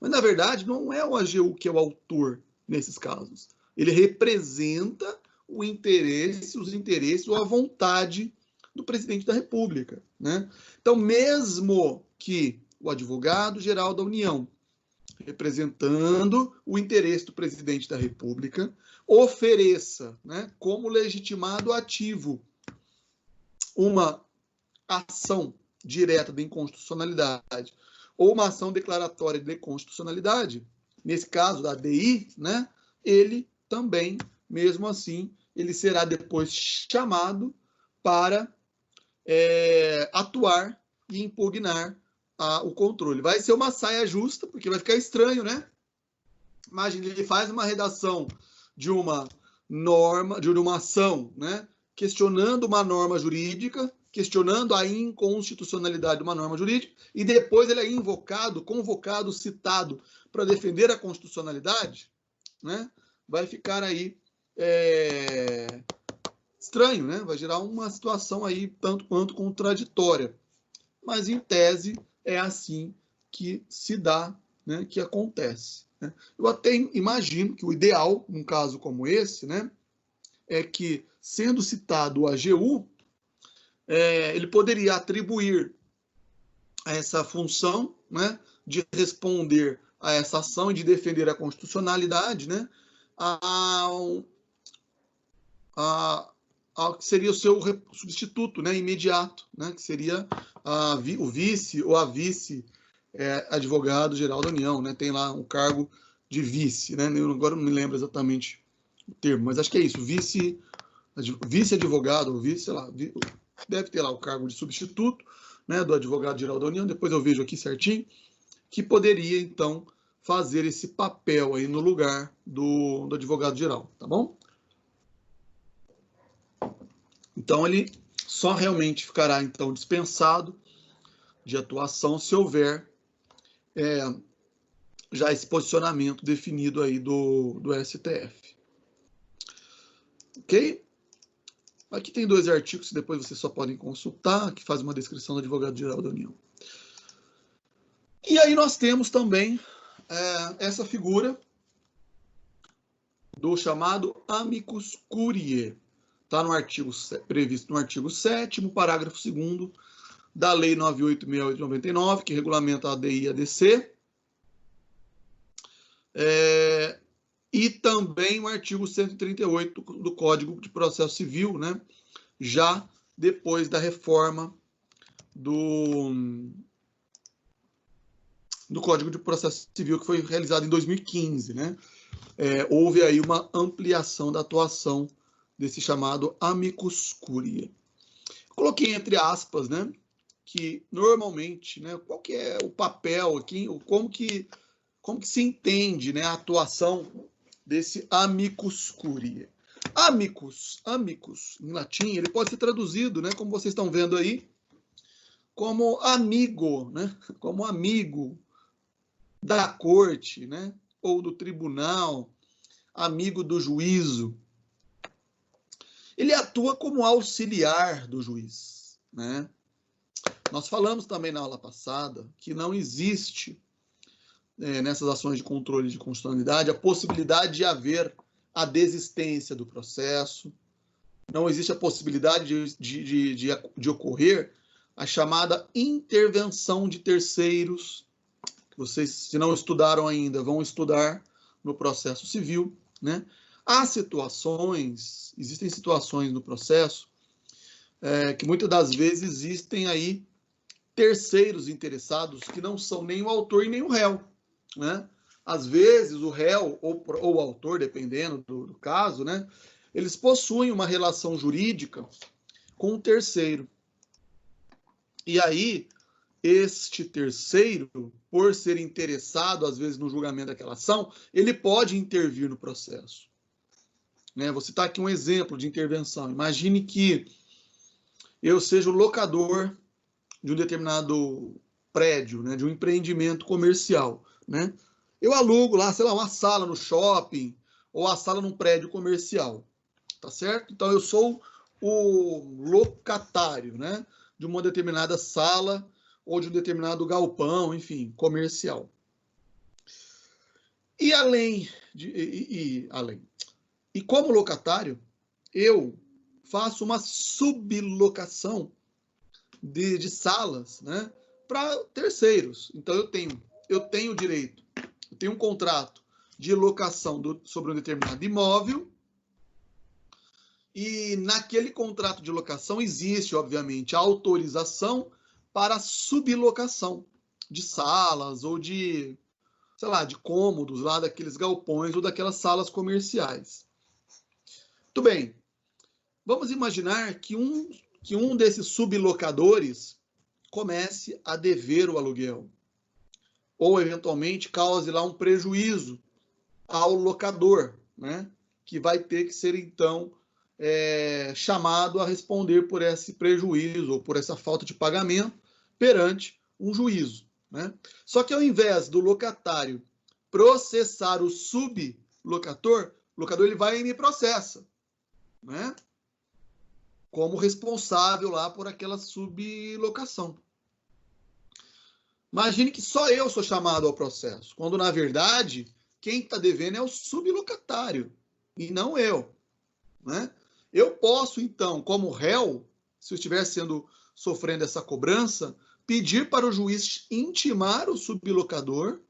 Mas, na verdade, não é o AGU que é o autor nesses casos. Ele representa o interesse, os interesses ou a vontade do presidente da República, né? Então, mesmo que o advogado-geral da União, representando o interesse do presidente da República, ofereça, né, como legitimado ativo uma ação direta de inconstitucionalidade ou uma ação declaratória de constitucionalidade, nesse caso da ADI, né, ele também, mesmo assim, ele será depois chamado para atuar e impugnar o controle. Vai ser uma saia justa, porque vai ficar estranho, né? Imagina, ele faz uma redação de uma norma, de uma ação, né, questionando uma norma jurídica, questionando a inconstitucionalidade de uma norma jurídica, e depois ele é invocado, convocado, citado para defender a constitucionalidade, né? Vai ficar aí estranho, né? Vai gerar uma situação aí tanto quanto contraditória. Mas, em tese, é assim que se dá, né, que acontece, né? Eu até imagino que o ideal, num caso como esse, né, é que, sendo citado o AGU, ele poderia atribuir a essa função, né, de responder a essa ação e de defender a constitucionalidade, né, que seria o seu substituto, né, imediato, né, que seria o vice ou a vice advogado-geral da União, né, tem lá um cargo de vice, né, eu agora não me lembro exatamente o termo, mas acho que é isso, vice-advogado, ou vice, sei lá, deve ter lá o cargo de substituto, né, do advogado-geral da União, depois eu vejo aqui certinho, que poderia, então, fazer esse papel aí no lugar do advogado-geral, tá bom? Então, ele só realmente ficará, então, dispensado de atuação se houver já esse posicionamento definido aí do STF. Ok? Aqui tem 2 artigos que depois vocês só podem consultar, que faz uma descrição do advogado-geral da União. E aí nós temos também essa figura do chamado amicus curiae. Está no artigo, previsto no artigo 7º, parágrafo 2º da Lei 98.699, que regulamenta a ADI e a ADC. E também o artigo 138 do Código de Processo Civil, né? Já depois da reforma do Código de Processo Civil, que foi realizado em 2015, né? Houve aí uma ampliação da atuação desse chamado amicus curiae. Coloquei entre aspas, né? Que normalmente, né? Qual que é o papel aqui, como que se entende, né, a atuação desse amicus curiae? Amicus, em latim, ele pode ser traduzido, né, como vocês estão vendo aí, como amigo, né, como amigo da corte, né, ou do tribunal, amigo do juízo. Ele atua como auxiliar do juiz, né? Nós falamos também na aula passada que não existe nessas ações de controle de constitucionalidade a possibilidade de haver a desistência do processo, não existe a possibilidade de ocorrer a chamada intervenção de terceiros, que vocês, se não estudaram ainda, vão estudar no processo civil, né? Existem situações no processo que muitas das vezes existem aí terceiros interessados que não são nem o autor e nem o réu, né? Às vezes o réu ou o autor, dependendo do caso, né, eles possuem uma relação jurídica com um terceiro. E aí, este terceiro, por ser interessado, às vezes, no julgamento daquela ação, ele pode intervir no processo. Né? Vou citar aqui um exemplo de intervenção. Imagine que eu seja o locador de um determinado prédio, né, de um empreendimento comercial, né? Eu alugo lá, sei lá, uma sala no shopping ou a sala num prédio comercial, tá certo? Então eu sou o locatário, né, de uma determinada sala ou de um determinado galpão, enfim, comercial. E como locatário, eu faço uma sublocação de salas, né, para terceiros. Então eu tenho direito, eu tenho um contrato de locação sobre um determinado imóvel, e naquele contrato de locação existe, obviamente, a autorização para sublocação de salas ou de, sei lá, de cômodos lá daqueles galpões ou daquelas salas comerciais. Muito bem. Vamos imaginar que um desses sublocadores comece a dever o aluguel, ou eventualmente cause lá um prejuízo ao locador, né, que vai ter que ser então chamado a responder por esse prejuízo ou por essa falta de pagamento perante um juízo, né? Só que ao invés do locatário processar o sublocador, o locador ele vai e me processa, né, como responsável lá por aquela sublocação. Imagine que só eu sou chamado ao processo, quando, na verdade, quem está devendo é o sublocatário, e não eu, né? Eu posso, então, como réu, se eu estiver sofrendo essa cobrança, pedir para o juiz intimar o sublocatário,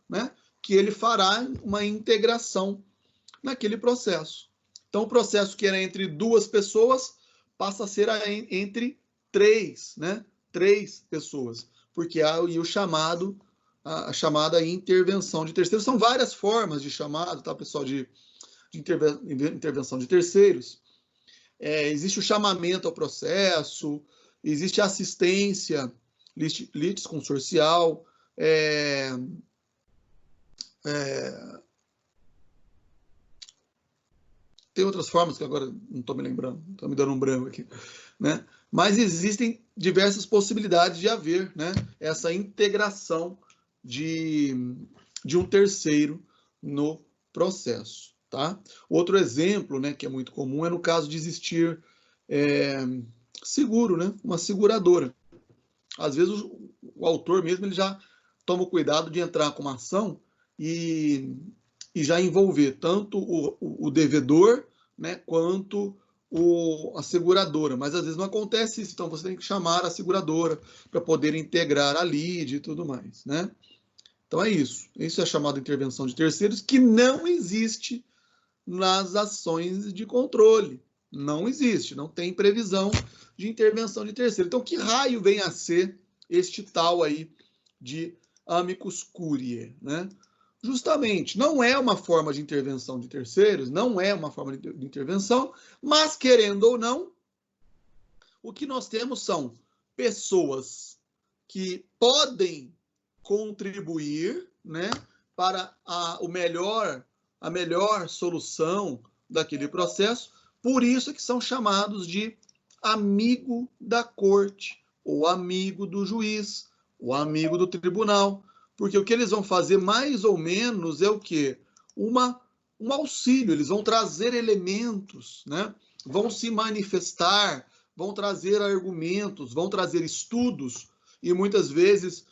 né, que ele fará uma integração naquele processo. Então, o processo que era entre 2 pessoas passa a ser entre 3, né? 3 pessoas, porque há o chamado, a chamada intervenção de terceiros. São várias formas de chamado, tá, pessoal, de intervenção de terceiros. Existe o chamamento ao processo, existe a assistência litisconsorcial, tem outras formas que agora não estou me lembrando, estou me dando um branco aqui, né? Mas existem diversas possibilidades de haver, né, essa integração de um terceiro no processo, tá? Outro exemplo, né, que é muito comum é no caso de existir seguro, né, uma seguradora. Às vezes o autor mesmo ele já toma o cuidado de entrar com uma ação e já envolver tanto o devedor, né, quanto a seguradora, mas às vezes não acontece isso, então você tem que chamar a seguradora para poder integrar a lide e tudo mais, né? Então é isso. Isso é chamado de intervenção de terceiros, que não existe nas ações de controle. Não existe, não tem previsão de intervenção de terceiro. Então, que raio vem a ser este tal aí de amicus curiae, né? Justamente, não é uma forma de intervenção de terceiros, não é uma forma de intervenção, mas, querendo ou não, o que nós temos são pessoas que podem contribuir, né, para a melhor solução daquele processo, por isso que são chamados de amigo da corte, ou amigo do juiz, ou amigo do tribunal, porque o que eles vão fazer mais ou menos é o quê? Um auxílio, eles vão trazer elementos, né? Vão se manifestar, vão trazer argumentos, vão trazer estudos, e muitas vezes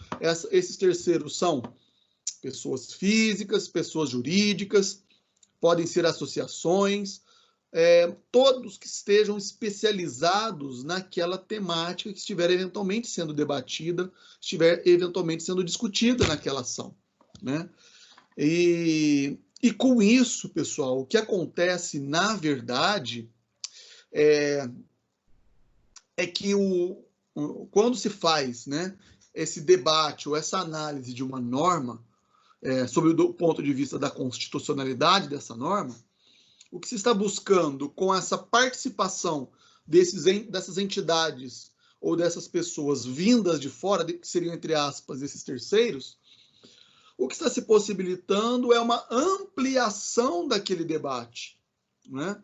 esses terceiros são pessoas físicas, pessoas jurídicas, podem ser associações, todos que estejam especializados naquela temática que estiver eventualmente sendo debatida, estiver eventualmente sendo discutida naquela ação, né? E com isso, pessoal, o que acontece, na verdade, é que quando se faz, né, esse debate ou essa análise de uma norma, sob o ponto de vista da constitucionalidade dessa norma, o que se está buscando com essa participação dessas entidades ou dessas pessoas vindas de fora, que seriam, entre aspas, esses terceiros, o que está se possibilitando é uma ampliação daquele debate, né?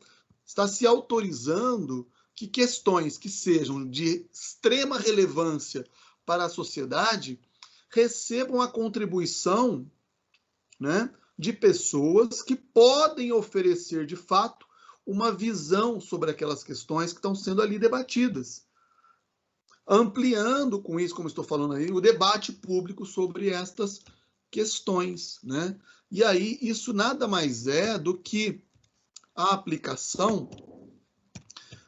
Está se autorizando que questões que sejam de extrema relevância para a sociedade recebam a contribuição, né, de pessoas que podem oferecer, de fato, uma visão sobre aquelas questões que estão sendo ali debatidas, ampliando com isso, como estou falando aí, o debate público sobre estas questões, né? E aí isso nada mais é do que a aplicação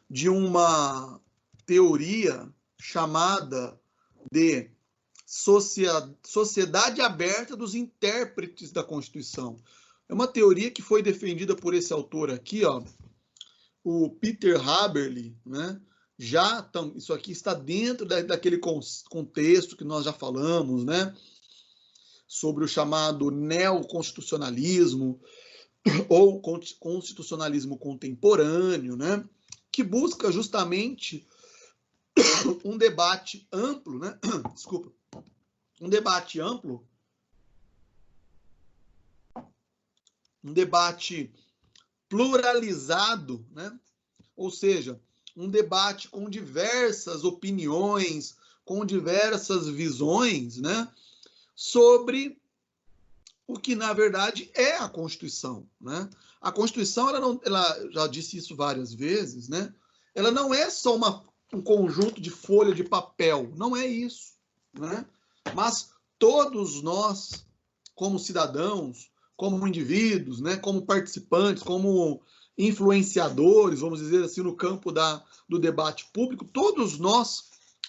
de uma teoria chamada de Sociedade Aberta dos Intérpretes da Constituição. É uma teoria que foi defendida por esse autor aqui, ó, o Peter Haberle, né? Isso aqui está dentro daquele contexto que nós já falamos, né? Sobre o chamado neoconstitucionalismo ou constitucionalismo contemporâneo, né? Que busca justamente um debate amplo, né? Desculpa. Um debate amplo, um debate pluralizado, né? Ou seja, um debate com diversas opiniões, com diversas visões, né? Sobre o que, na verdade, é a Constituição, né? A Constituição, ela já disse isso várias vezes, né? Ela não é só um conjunto de folha de papel, não é isso, né? Mas todos nós, como cidadãos, como indivíduos, né, como participantes, como influenciadores, vamos dizer assim, no campo do debate público, todos nós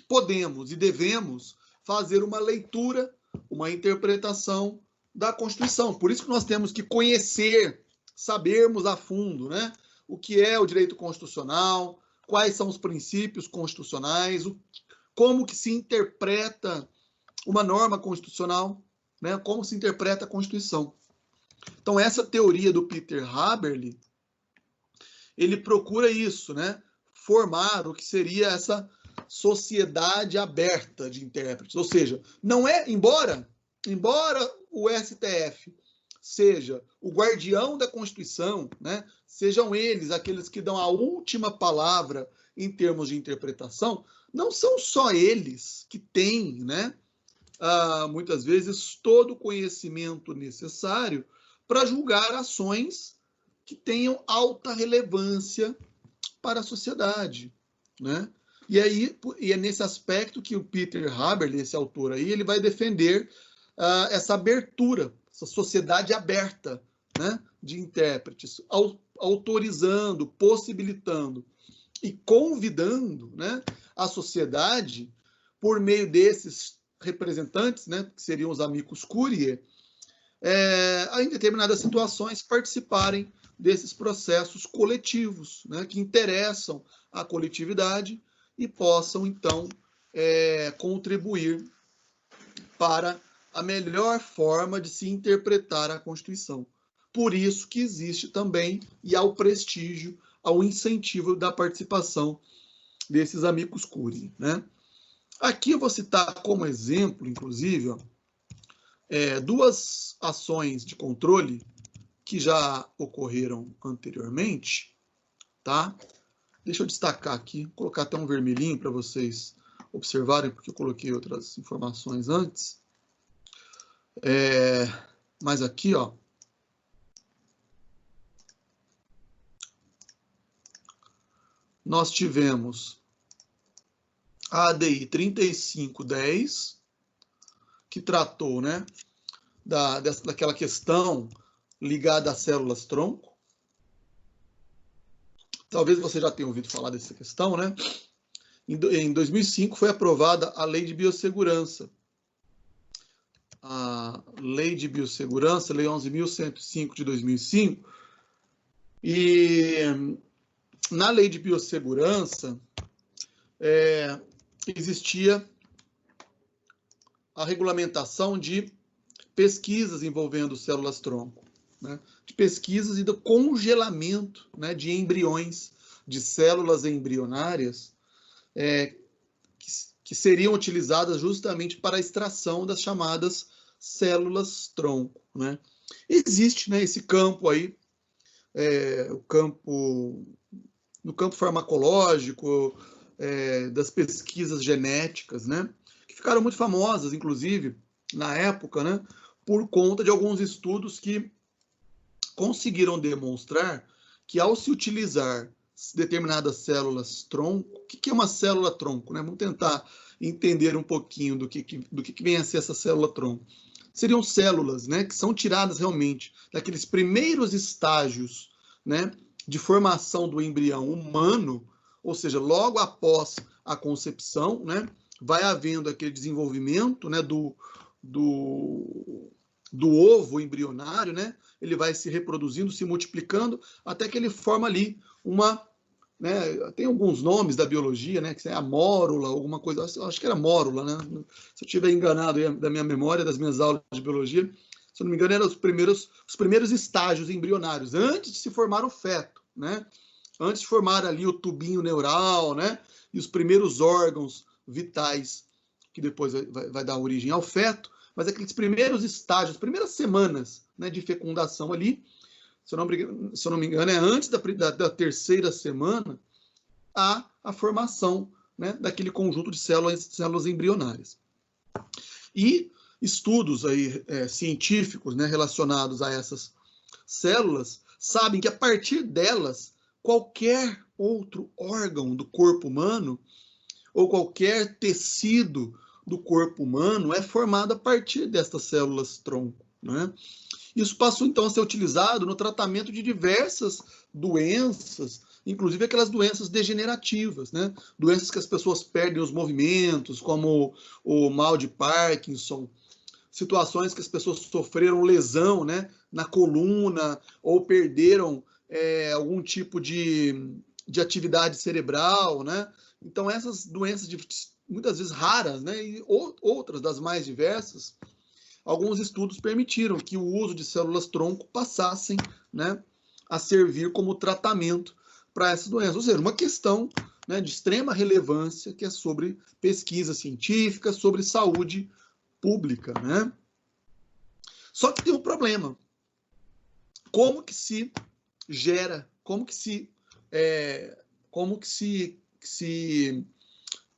podemos e devemos fazer uma leitura, uma interpretação da Constituição. Por isso que nós temos que conhecer, sabermos a fundo, né, o que é o direito constitucional, quais são os princípios constitucionais, como que se interpreta uma norma constitucional, né? Como se interpreta a Constituição. Então, essa teoria do Peter Haberle, ele procura isso, né? Formar o que seria essa sociedade aberta de intérpretes. Ou seja, não é, embora o STF seja o guardião da Constituição, né? Sejam eles aqueles que dão a última palavra em termos de interpretação, não são só eles que têm, né, muitas vezes, todo o conhecimento necessário para julgar ações que tenham alta relevância para a sociedade, né? E é nesse aspecto que o Peter Haberle, esse autor aí, ele vai defender essa abertura, essa sociedade aberta, né, de intérpretes, autorizando, possibilitando e convidando, né, a sociedade, por meio desses representantes, né, que seriam os amicus curiae, em determinadas situações, participarem desses processos coletivos, né, que interessam à coletividade e possam, então, contribuir para a melhor forma de se interpretar a Constituição. Por isso que existe também, e ao prestígio, ao incentivo da participação desses amicus curiae, né? Aqui eu vou citar como exemplo, inclusive, duas ações de controle que já ocorreram anteriormente, tá? Deixa eu destacar aqui, vou colocar até um vermelhinho para vocês observarem, porque eu coloquei outras informações antes. Mas aqui, ó, nós tivemos a ADI 3510, que tratou, né, daquela questão ligada às células-tronco. Talvez você já tenha ouvido falar dessa questão, né? Em 2005 foi aprovada a Lei de Biossegurança. A Lei de Biossegurança, Lei 11.105 de 2005. E na Lei de Biossegurança existia a regulamentação de pesquisas envolvendo células-tronco, né? De pesquisas e do congelamento, né, de embriões, de células embrionárias, que seriam utilizadas justamente para a extração das chamadas células-tronco, né? Existe, né, esse campo aí, no campo farmacológico, das pesquisas genéticas, né, que ficaram muito famosas, inclusive, na época, né, por conta de alguns estudos que conseguiram demonstrar que, ao se utilizar determinadas células-tronco, o que é uma célula-tronco, né? Vamos tentar entender um pouquinho do que vem a ser essa célula-tronco. Seriam células, né, que são tiradas realmente daqueles primeiros estágios, né, de formação do embrião humano, ou seja, logo após a concepção, né, vai havendo aquele desenvolvimento, né, do ovo embrionário, né, ele vai se reproduzindo, se multiplicando, até que ele forma ali uma, né, tem alguns nomes da biologia, né, que é a mórula, alguma coisa, acho que era mórula, né, se eu estiver enganado da minha memória, das minhas aulas de biologia, se eu não me engano, eram os primeiros estágios embrionários, antes de se formar o feto, né, antes de formar ali o tubinho neural, né, e os primeiros órgãos vitais, que depois vai dar origem ao feto, mas aqueles primeiros estágios, primeiras semanas, né, de fecundação ali, se eu não me engano, é antes da terceira semana, a formação, né, daquele conjunto de células embrionárias. E estudos aí, científicos, né, relacionados a essas células sabem que, a partir delas, qualquer outro órgão do corpo humano ou qualquer tecido do corpo humano é formado a partir destas células-tronco, né? Isso passou, então, a ser utilizado no tratamento de diversas doenças, inclusive aquelas doenças degenerativas, né? Doenças que as pessoas perdem os movimentos, como o mal de Parkinson, situações que as pessoas sofreram lesão, né, na coluna, ou perderam algum tipo de atividade cerebral, né? Então, essas doenças muitas vezes raras, né, e outras das mais diversas, alguns estudos permitiram que o uso de células-tronco passassem, né, a servir como tratamento para essas doenças. Ou seja, uma questão, né, de extrema relevância, que é sobre pesquisa científica, sobre saúde pública, né? Só que tem um problema. Como que se gera, como que se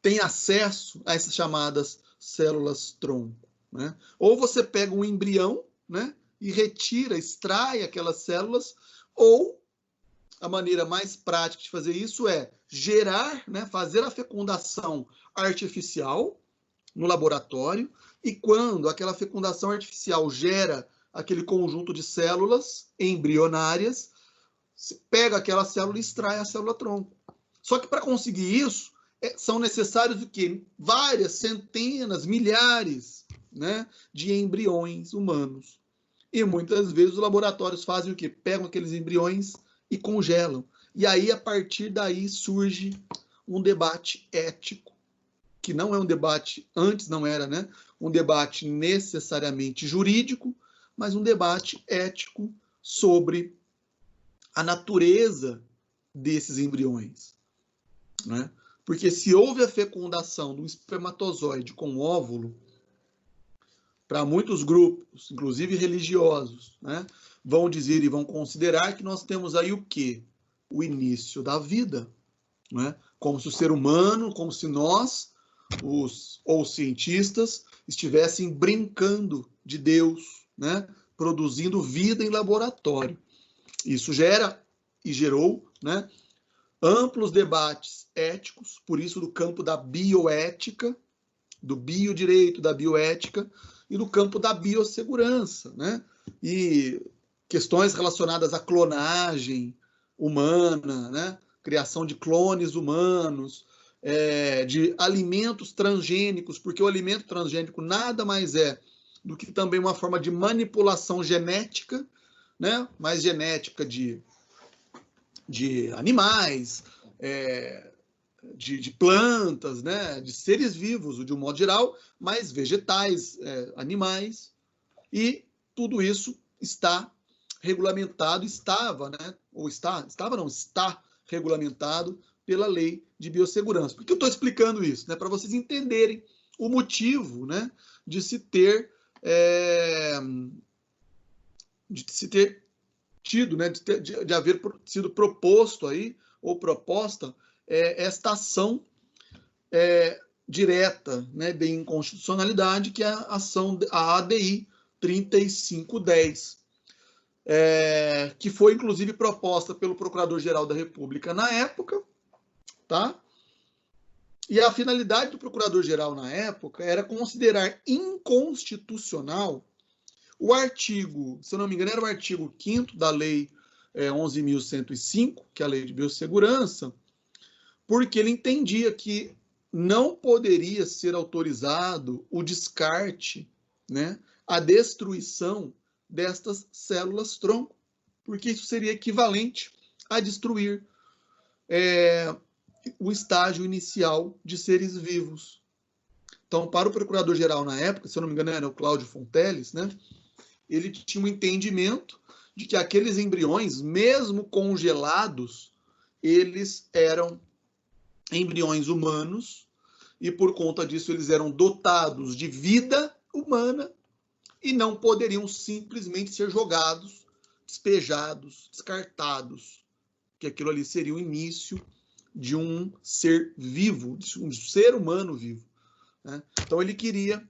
tem acesso a essas chamadas células-tronco, né? Ou você pega um embrião, né, e retira, extrai aquelas células, ou a maneira mais prática de fazer isso é gerar, né, fazer a fecundação artificial no laboratório, e quando aquela fecundação artificial gera aquele conjunto de células embrionárias, pega aquela célula e extrai a célula-tronco. Só que para conseguir isso, são necessários o quê? Várias centenas, milhares, né, de embriões humanos. E muitas vezes os laboratórios fazem o quê? Pegam aqueles embriões e congelam. E aí, a partir daí, surge um debate ético, que não é um debate, antes não era, né, um debate necessariamente jurídico, mas um debate ético sobre a natureza desses embriões, né? Porque se houve a fecundação do espermatozoide com o óvulo, para muitos grupos, inclusive religiosos, né, vão dizer e vão considerar que nós temos aí o quê? O início da vida, né? Como se o ser humano, como se nós, os cientistas, estivessem brincando de Deus, né, produzindo vida em laboratório. Isso gera e gerou, né, amplos debates éticos, por isso do campo da bioética, do biodireito, da bioética, e no campo da biossegurança, né? E questões relacionadas à clonagem humana, né? Criação de clones humanos, de alimentos transgênicos, porque o alimento transgênico nada mais é do que também uma forma de manipulação genética, né? Mais genética de animais, de plantas, né, de seres vivos, de um modo geral, mas vegetais, animais, e tudo isso está regulamentado, estava, né, ou está regulamentado pela Lei de Biossegurança. Por que eu estou explicando isso? Né, para vocês entenderem o motivo, né, de se ter tido, né, de haver sido proposto aí, ou proposta, esta ação direta, né, de inconstitucionalidade, que é a ADI 3510, que foi, inclusive, proposta pelo Procurador-Geral da República na época, tá? E a finalidade do Procurador-Geral na época era considerar inconstitucional o artigo, se eu não me engano, era o artigo 5º da Lei 11.105, que é a Lei de Biossegurança, porque ele entendia que não poderia ser autorizado o descarte, né, a destruição destas células-tronco, porque isso seria equivalente a destruir o estágio inicial de seres vivos. Então, para o procurador-geral na época, se eu não me engano era o Cláudio Fonteles, né, ele tinha um entendimento de que aqueles embriões, mesmo congelados, eles eram embriões humanos, e por conta disso eles eram dotados de vida humana e não poderiam simplesmente ser jogados, despejados, descartados, que aquilo ali seria o início de um ser vivo, de um ser humano vivo, né? Então ele queria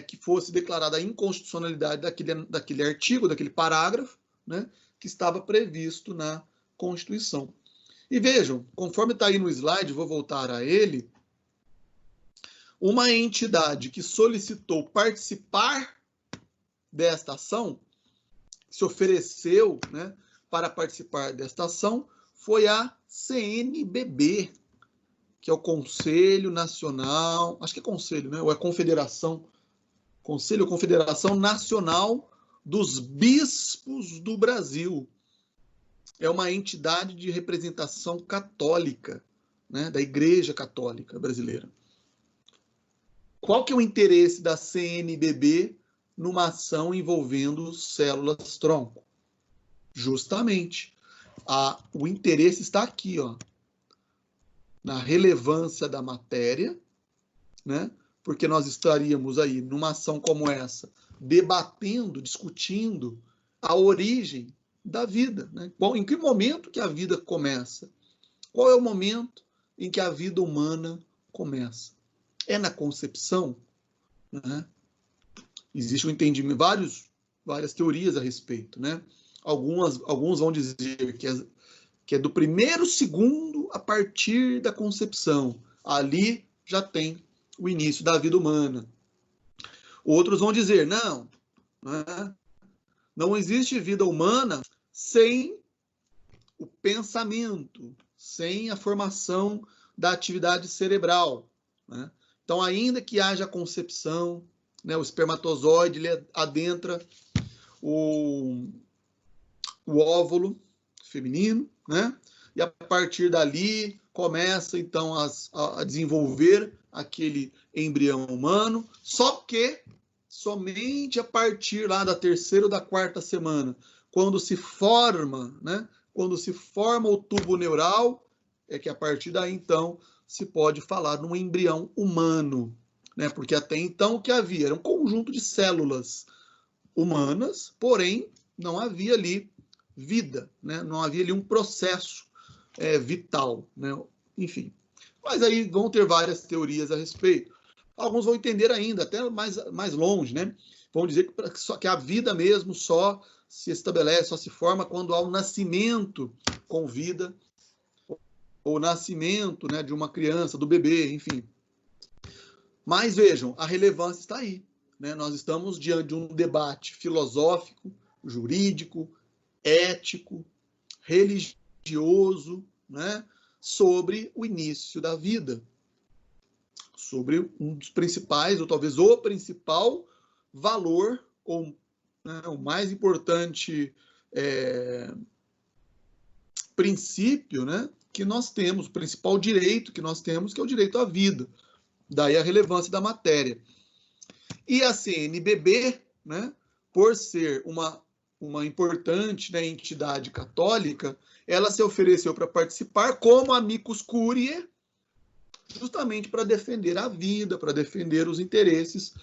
que fosse declarada a inconstitucionalidade daquele artigo, daquele parágrafo, né, que estava previsto na Constituição. E vejam, conforme está aí no slide, vou voltar a ele, uma entidade que solicitou participar desta ação, se ofereceu, né, para participar desta ação, foi a CNBB, que é o Conselho Nacional, acho que é Conselho, né, ou é Confederação, Conselho ou Confederação Nacional dos Bispos do Brasil. É uma entidade de representação católica, né, da Igreja Católica Brasileira. Qual que é o interesse da CNBB numa ação envolvendo células-tronco? Justamente, o interesse está aqui, ó, na relevância da matéria, né, porque nós estaríamos aí, numa ação como essa, debatendo, discutindo a origem da vida, né? Bom, em que momento que a vida começa? Qual é o momento em que a vida humana começa? É na concepção, né? existe um entendimento, várias teorias a respeito, né? Alguns vão dizer que é do primeiro segundo a partir da concepção. Ali já tem o início da vida humana. Outros vão dizer, não, né? Não existe vida humana sem o pensamento, sem a formação da atividade cerebral, né? Então, ainda que haja concepção, né, o espermatozoide ele adentra o óvulo feminino, né? E a partir dali começa então a desenvolver aquele embrião humano, só que somente a partir lá da terceira ou da quarta semana, quando se forma, né? Quando se forma o tubo neural, é que a partir daí então se pode falar num embrião humano, né? Porque até então o que havia era um conjunto de células humanas, porém não havia ali vida, né? Não havia ali um processo vital, né? Enfim. Mas aí vão ter várias teorias a respeito. Alguns vão entender ainda, até mais longe, né? Vão dizer que a vida mesmo só se estabelece, só se forma quando há um nascimento com vida, ou nascimento, né, de uma criança, do bebê, enfim. Mas vejam, a relevância está aí, né? Nós estamos diante de um debate filosófico, jurídico, ético, religioso, né, sobre o início da vida, sobre um dos principais, ou talvez o principal valor, ou né, o mais importante princípio, né, que nós temos, o principal direito que nós temos, que é o direito à vida. Daí a relevância da matéria. E a CNBB, né, por ser uma importante, né, entidade católica, ela se ofereceu para participar como amicus curiae, justamente para defender a vida, para defender os interesses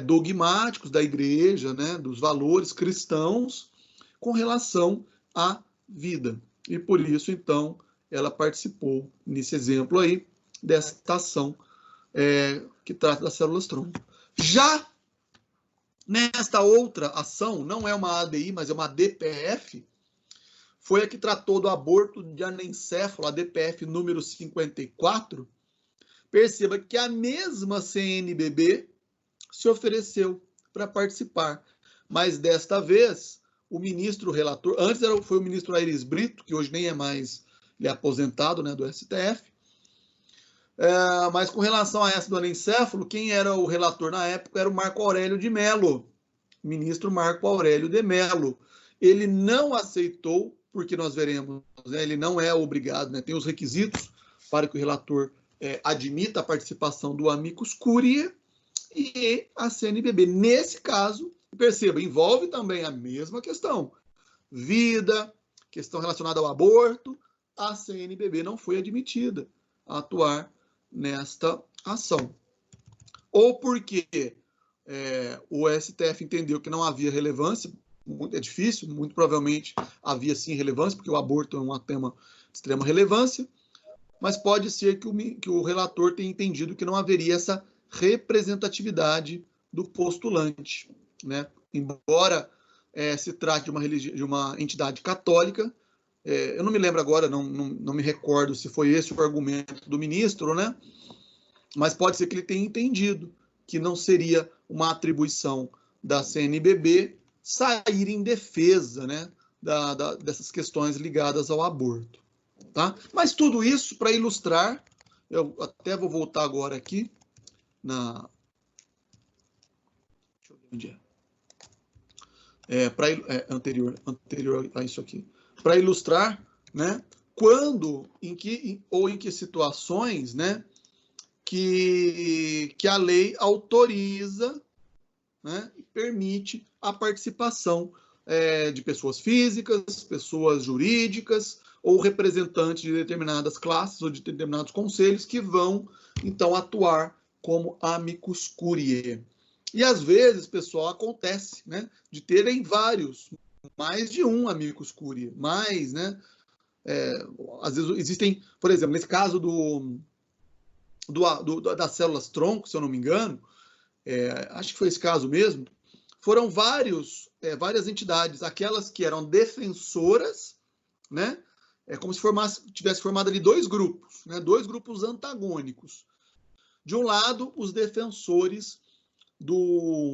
dogmáticos da igreja, né, dos valores cristãos com relação à vida. E por isso, então, ela participou, nesse exemplo aí, desta ação que trata das células-tronco. Já nesta outra ação, não é uma ADI, mas é uma DPF, foi a que tratou do aborto de anencefalo, a DPF número 54. Perceba que a mesma CNBB se ofereceu para participar, mas desta vez o ministro relator, antes foi o ministro Aires Brito, que hoje nem é mais, ele é aposentado, né, do STF, mas com relação a essa do anencefalo, quem era o relator na época era o Marco Aurélio de Mello, ministro Marco Aurélio de Mello. Ele não aceitou, porque nós veremos, né, ele não é obrigado, né, tem os requisitos para que o relator admita a participação do amicus curiae e a CNBB. Nesse caso, perceba, envolve também a mesma questão. Vida, questão relacionada ao aborto, a CNBB não foi admitida a atuar nesta ação. Ou porque o STF entendeu que não havia relevância, é difícil, muito provavelmente havia sim relevância, porque o aborto é um tema de extrema relevância, mas pode ser que o relator tenha entendido que não haveria essa representatividade do postulante, né? Embora se trate de uma entidade católica, eu não me lembro agora, não me recordo se foi esse o argumento do ministro, né? Mas pode ser que ele tenha entendido que não seria uma atribuição da CNBB sair em defesa, né, dessas questões ligadas ao aborto. Tá? Mas tudo isso para ilustrar, eu até vou voltar agora aqui na... Deixa eu ver onde anterior a isso aqui. Para ilustrar, né, quando, em que situações, né, que a lei autoriza, né, e permite a participação de pessoas físicas, pessoas jurídicas, ou representantes de determinadas classes ou de determinados conselhos que vão, então, atuar como amicus curiae. E, às vezes, pessoal, acontece, né, de terem mais de um amicus curiae, mais, né, às vezes existem, por exemplo, nesse caso das células-tronco, se eu não me engano, acho que foi esse caso mesmo, foram várias entidades, aquelas que eram defensoras, né? É como se tivesse formado ali dois grupos, né? Dois grupos antagônicos. De um lado, os defensores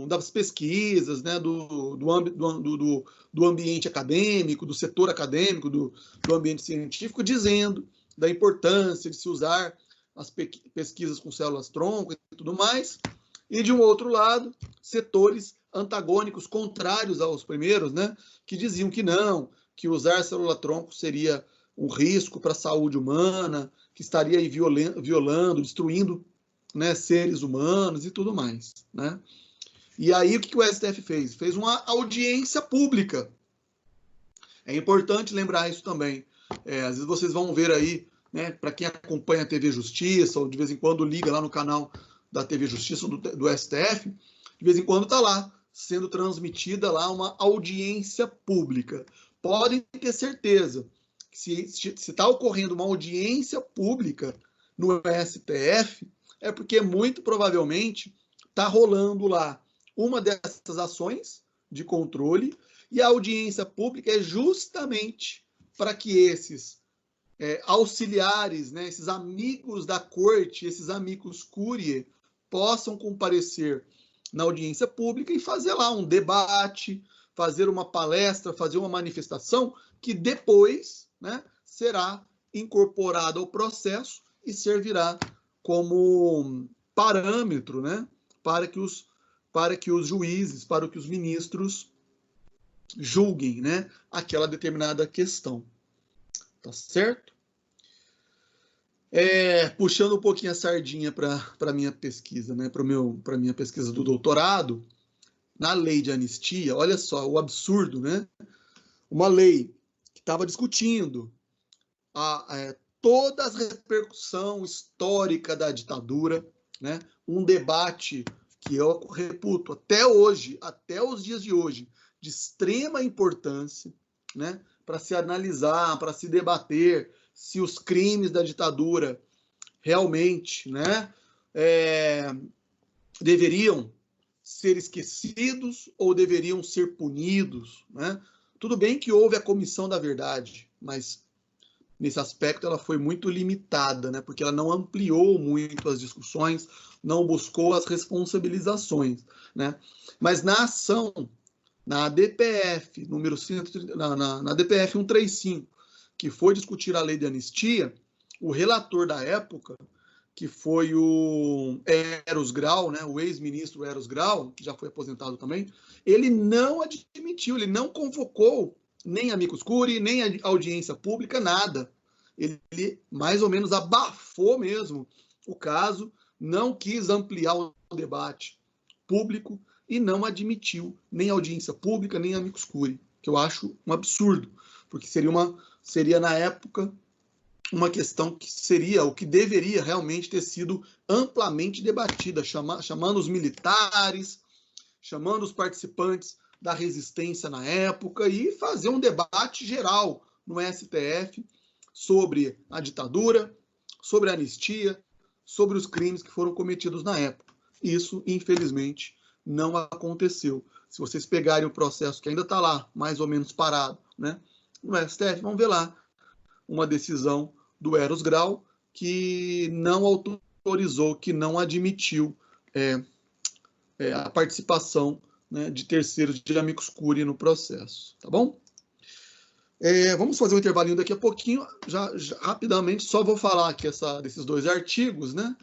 das pesquisas, né? do ambiente acadêmico, do setor acadêmico, do ambiente científico, dizendo da importância de se usar as pesquisas com células-tronco e tudo mais. E, de um outro lado, setores antagônicos, contrários aos primeiros, né? Que diziam que não, que usar célula-tronco seria um risco para a saúde humana, que estaria aí violando, destruindo, né, seres humanos e tudo mais, né? E aí o que o STF fez? Fez uma audiência pública. É importante lembrar isso também. Às vezes vocês vão ver aí, né, para quem acompanha a TV Justiça, ou de vez em quando liga lá no canal da TV Justiça do STF, de vez em quando está lá, sendo transmitida lá uma audiência pública. Podem ter certeza que se está ocorrendo uma audiência pública no STF, é porque muito provavelmente está rolando lá uma dessas ações de controle, e a audiência pública é justamente para que esses auxiliares, né, esses amigos da corte, esses amigos curiae, possam comparecer na audiência pública e fazer lá um debate, fazer uma palestra, fazer uma manifestação que depois, né, será incorporada ao processo e servirá como parâmetro, né, para que os juízes, para que os ministros julguem, né, aquela determinada questão. Tá certo? Puxando um pouquinho a sardinha para a minha pesquisa, né, para minha pesquisa do doutorado, na lei de anistia, olha só o absurdo, né? Uma lei que estava discutindo toda a repercussão histórica da ditadura, né? Um debate que eu reputo até hoje, até os dias de hoje, de extrema importância, né? Para se analisar, para se debater se os crimes da ditadura realmente, né, deveriam ser esquecidos ou deveriam ser punidos, né? Tudo bem que houve a comissão da verdade, mas nesse aspecto ela foi muito limitada, né? Porque ela não ampliou muito as discussões, não buscou as responsabilizações, né? Mas na ação, na DPF, número 130, na DPF 135, que foi discutir a lei de anistia, o relator da época, que foi o Eros Grau, né, o ex-ministro Eros Grau, que já foi aposentado também, ele não admitiu, ele não convocou nem amicus curiae, nem a audiência pública, nada. Ele mais ou menos abafou mesmo o caso, não quis ampliar o debate público e não admitiu nem audiência pública, nem amicus curiae, que eu acho um absurdo, porque seria na época uma questão que seria o que deveria realmente ter sido amplamente debatida, chamando os militares, chamando os participantes da resistência na época e fazer um debate geral no STF sobre a ditadura, sobre a anistia, sobre os crimes que foram cometidos na época. Isso, infelizmente, não aconteceu. Se vocês pegarem o processo que ainda está lá, mais ou menos parado, né, no STF, vão ver lá uma decisão do Eros Grau que não autorizou, que não admitiu a participação, né, de terceiros, de amicus curiae no processo. Tá bom? Vamos fazer um intervalinho daqui a pouquinho. Já rapidamente, só vou falar aqui desses dois artigos, né?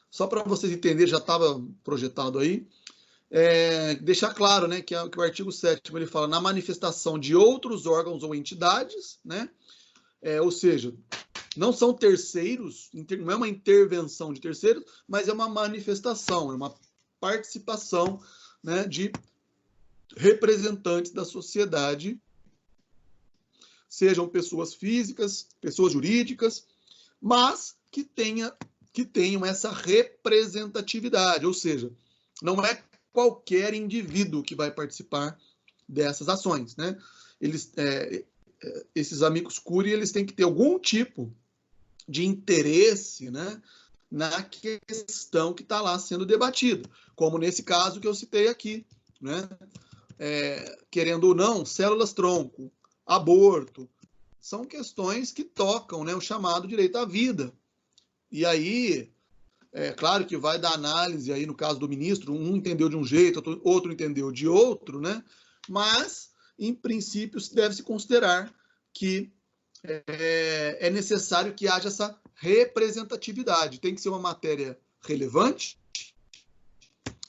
Só para vocês entenderem, já estava projetado aí. Deixar claro, né, que o artigo 7º ele fala na manifestação de outros órgãos ou entidades, né? Ou seja, não são terceiros, não é uma intervenção de terceiros, mas é uma manifestação, é uma participação, né, de representantes da sociedade, sejam pessoas físicas, pessoas jurídicas, mas que tenham essa representatividade, ou seja, não é qualquer indivíduo que vai participar dessas ações, né? Esses amicus curiae, eles têm que ter algum tipo de interesse, né, na questão que está lá sendo debatida, como nesse caso que eu citei aqui, né? querendo ou não, células-tronco, aborto, são questões que tocam, né, o chamado direito à vida. E aí, claro que vai dar análise aí no caso do ministro, um entendeu de um jeito, outro entendeu de outro, né? Mas, em princípio, deve-se considerar que é necessário que haja essa representatividade. Tem que ser uma matéria relevante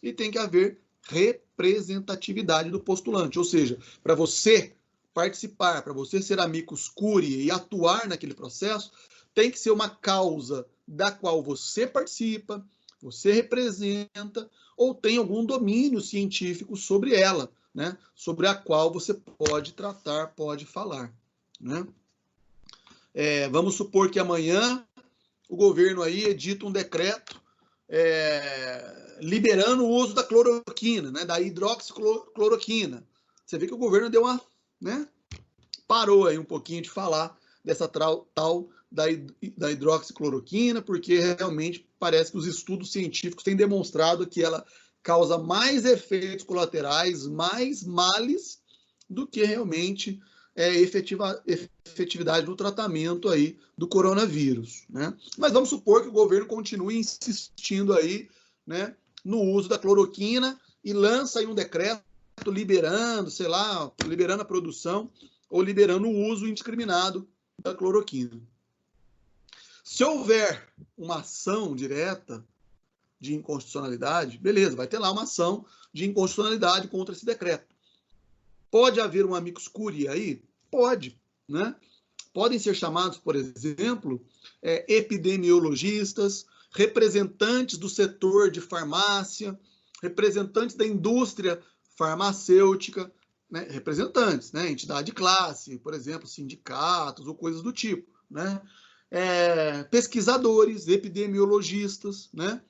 e tem que haver representatividade do postulante. Ou seja, para você participar, para você ser amicus curiae e atuar naquele processo, tem que ser uma causa da qual você participa, você representa, ou tem algum domínio científico sobre ela, né? Sobre a qual você pode tratar, pode falar, né? Vamos supor que amanhã o governo aí edita um decreto liberando o uso da cloroquina, né, da hidroxicloroquina. Você vê que o governo deu uma, né, parou aí um pouquinho de falar dessa tal da hidroxicloroquina, porque realmente parece que os estudos científicos têm demonstrado que ela causa mais efeitos colaterais, mais males, do que realmente efetividade do tratamento aí do coronavírus, né? Mas vamos supor que o governo continue insistindo aí, né, no uso da cloroquina e lança aí um decreto liberando, sei lá, liberando a produção ou liberando o uso indiscriminado da cloroquina. Se houver uma ação direta de inconstitucionalidade, beleza, vai ter lá uma ação de inconstitucionalidade contra esse decreto. Pode haver um amicus curiae aí? Pode, né? Podem ser chamados, por exemplo, epidemiologistas, representantes do setor de farmácia, representantes da indústria farmacêutica, né? Representantes, né? Entidade de classe, por exemplo, sindicatos ou coisas do tipo, né? Pesquisadores, epidemiologistas, né?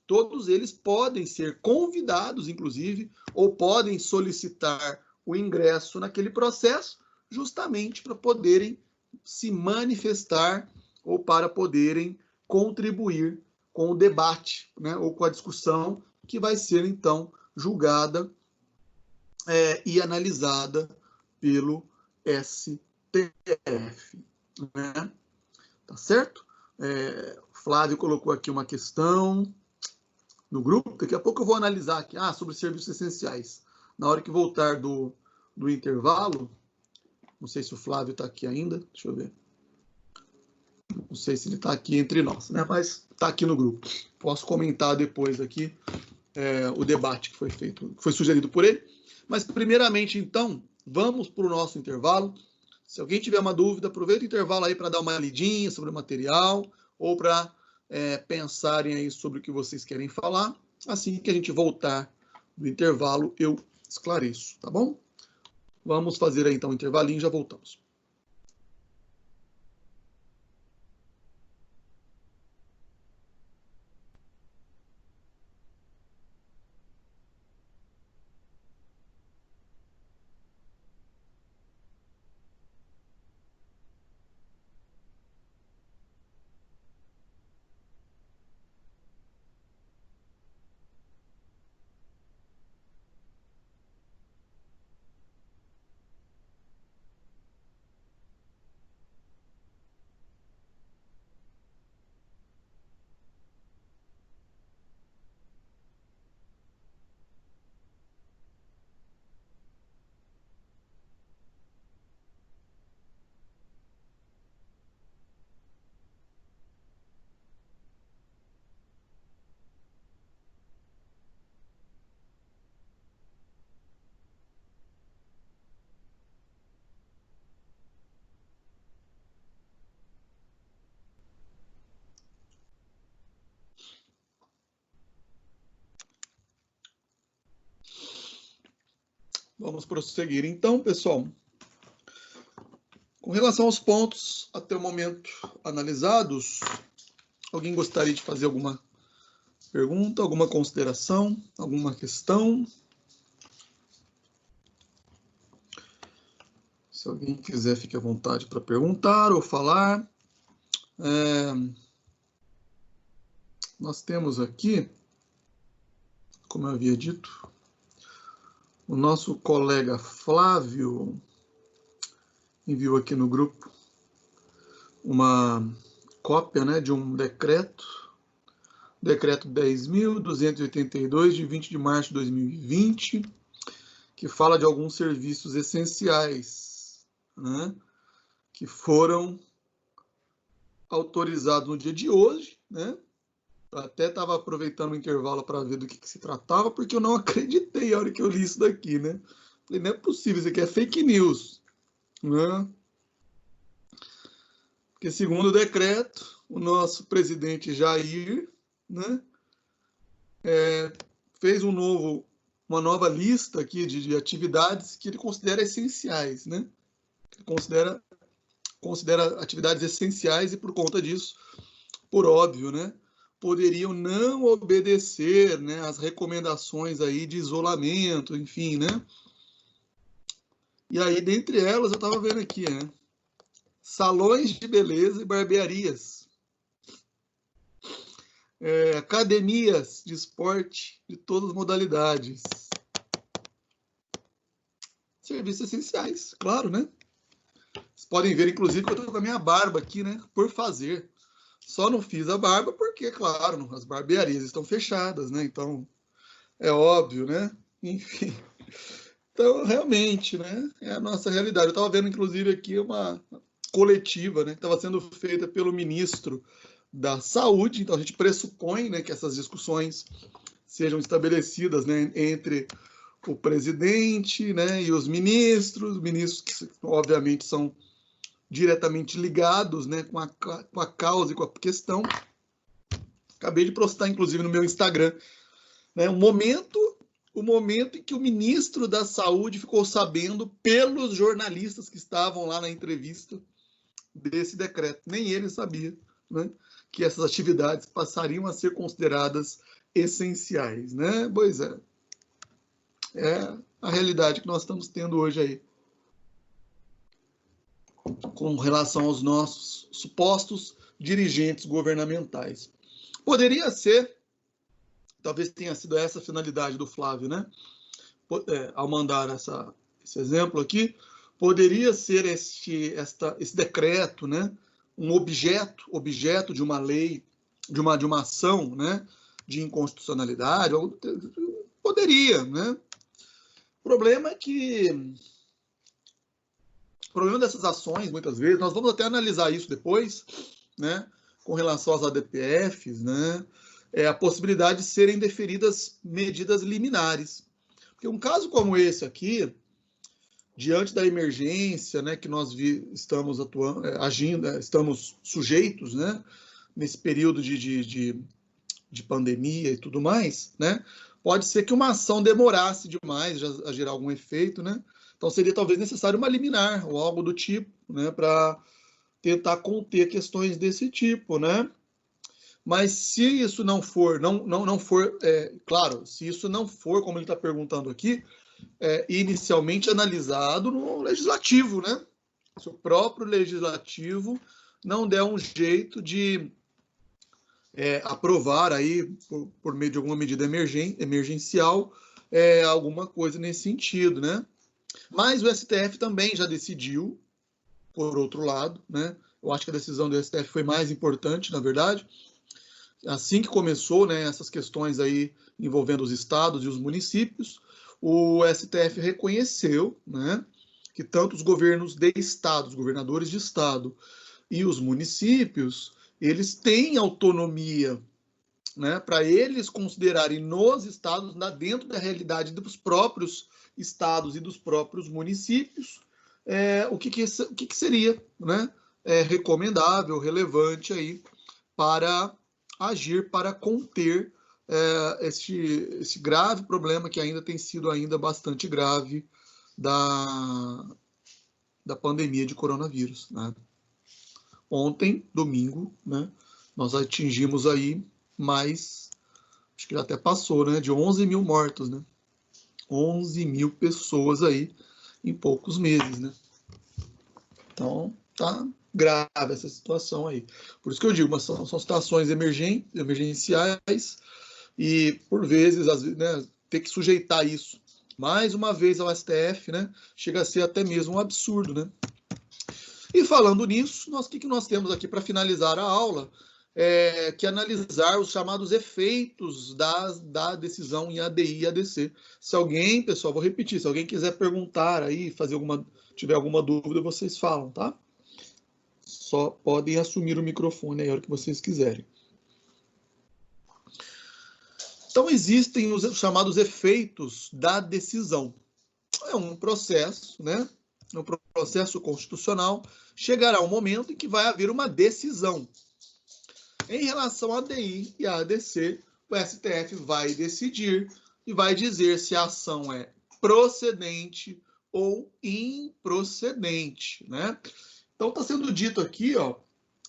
Todos eles podem ser convidados, inclusive, ou podem solicitar o ingresso naquele processo, justamente para poderem se manifestar ou para poderem contribuir com o debate, né, ou com a discussão que vai ser, então, julgada e analisada pelo STF. Né? Tá certo? O Flávio colocou aqui uma questão no grupo, daqui a pouco eu vou analisar aqui, sobre serviços essenciais. Na hora que voltar do intervalo, não sei se o Flávio está aqui ainda, deixa eu ver. Não sei se ele está aqui entre nós, né? Mas está aqui no grupo. Posso comentar depois aqui o debate que foi feito, que foi sugerido por ele. Mas, primeiramente, então, vamos para o nosso intervalo. Se alguém tiver uma dúvida, aproveita o intervalo aí para dar uma lidinha sobre o material ou para pensarem aí sobre o que vocês querem falar. Assim que a gente voltar do intervalo, eu esclareço, tá bom? Vamos fazer aí então um intervalinho e já voltamos. Vamos prosseguir então, pessoal. Com relação aos pontos até o momento analisados, alguém gostaria de fazer alguma pergunta, alguma consideração, alguma questão? Se alguém quiser, fique à vontade para perguntar ou falar. Nós temos aqui, como eu havia dito, O nosso colega Flávio enviou aqui no grupo uma cópia, né, de um decreto 10.282, de 20 de março de 2020, que fala de alguns serviços essenciais, né, que foram autorizados no dia de hoje, né? Eu até estava aproveitando o intervalo para ver do que se tratava, porque eu não acreditei a hora que eu li isso daqui, né? Falei, não é possível, isso aqui é fake news, né? Porque, segundo o decreto, o nosso presidente Jair, né, fez uma nova lista aqui de atividades que ele considera essenciais, né? Ele considera atividades essenciais e, por conta disso, por óbvio, né, poderiam não obedecer, né, às recomendações aí de isolamento, enfim, né? E aí, dentre elas, eu estava vendo aqui, né, salões de beleza e barbearias, academias de esporte de todas as modalidades. Serviços essenciais, claro, né? Vocês podem ver, inclusive, que eu estou com a minha barba aqui, né, por fazer. Só não fiz a barba porque, claro, as barbearias estão fechadas, né? Então, é óbvio, né? Enfim. Então, realmente, né? É a nossa realidade. Eu estava vendo, inclusive, aqui uma coletiva, né? Que estava sendo feita pelo ministro da Saúde. Então, a gente pressupõe, né, que essas discussões sejam estabelecidas, né, entre o presidente, né, e os ministros que, obviamente, são diretamente ligados, né, com a causa e com a questão. Acabei de postar, inclusive, no meu Instagram, né, o momento em que o ministro da Saúde ficou sabendo pelos jornalistas que estavam lá na entrevista desse decreto. Nem ele sabia, né, que essas atividades passariam a ser consideradas essenciais, né? Pois é. É a realidade que nós estamos tendo hoje aí, com relação aos nossos supostos dirigentes governamentais. Poderia ser, talvez tenha sido essa a finalidade do Flávio, né? Ao mandar esse exemplo aqui, poderia ser esse decreto, né, um objeto de uma lei, de uma ação, né, de inconstitucionalidade, poderia, né? O problema dessas ações, muitas vezes, nós vamos até analisar isso depois, né, com relação às ADPFs, né, a possibilidade de serem deferidas medidas liminares. Porque um caso como esse aqui, diante da emergência, né, que nós estamos estamos sujeitos, né, nesse período de pandemia e tudo mais, né, pode ser que uma ação demorasse demais a gerar algum efeito, né? Então seria talvez necessário uma liminar ou algo do tipo, né, para tentar conter questões desse tipo, né? Mas se isso não for, claro, se isso não for, como ele está perguntando aqui, inicialmente analisado no legislativo, né? Se o próprio legislativo não der um jeito de aprovar aí, por meio de alguma medida emergencial, alguma coisa nesse sentido, né? Mas o STF também já decidiu, por outro lado, né? Eu acho que a decisão do STF foi mais importante, na verdade. Assim que começou, né, essas questões aí envolvendo os estados e os municípios, o STF reconheceu, né, que tanto os governos de estado, os governadores de estado e os municípios, eles têm autonomia, né, para eles considerarem nos estados, dentro da realidade dos próprios estados e dos próprios municípios, o que seria, né, recomendável, relevante aí para agir, para conter esse grave problema que ainda tem sido bastante grave da pandemia de coronavírus, né? Ontem, domingo, né, nós atingimos aí mais, acho que até passou, né, de 11 mil mortos, né? 11 mil pessoas aí em poucos meses, né? Então, tá grave essa situação aí. Por isso que eu digo, mas são situações emergenciais e, por vezes, né, ter que sujeitar isso mais uma vez ao STF, né? Chega a ser até mesmo um absurdo, né? E falando nisso, o que nós temos aqui para finalizar a aula? Que analisar os chamados efeitos da decisão em ADI e ADC. Se alguém, pessoal, vou repetir, se alguém quiser perguntar aí, tiver alguma dúvida, vocês falam, tá? Só podem assumir o microfone aí a hora que vocês quiserem. Então, existem os chamados efeitos da decisão. É um processo, né? No processo constitucional, chegará um momento em que vai haver uma decisão. Em relação à ADI e à ADC, o STF vai decidir e vai dizer se a ação é procedente ou improcedente, né? Então, está sendo dito aqui, ó,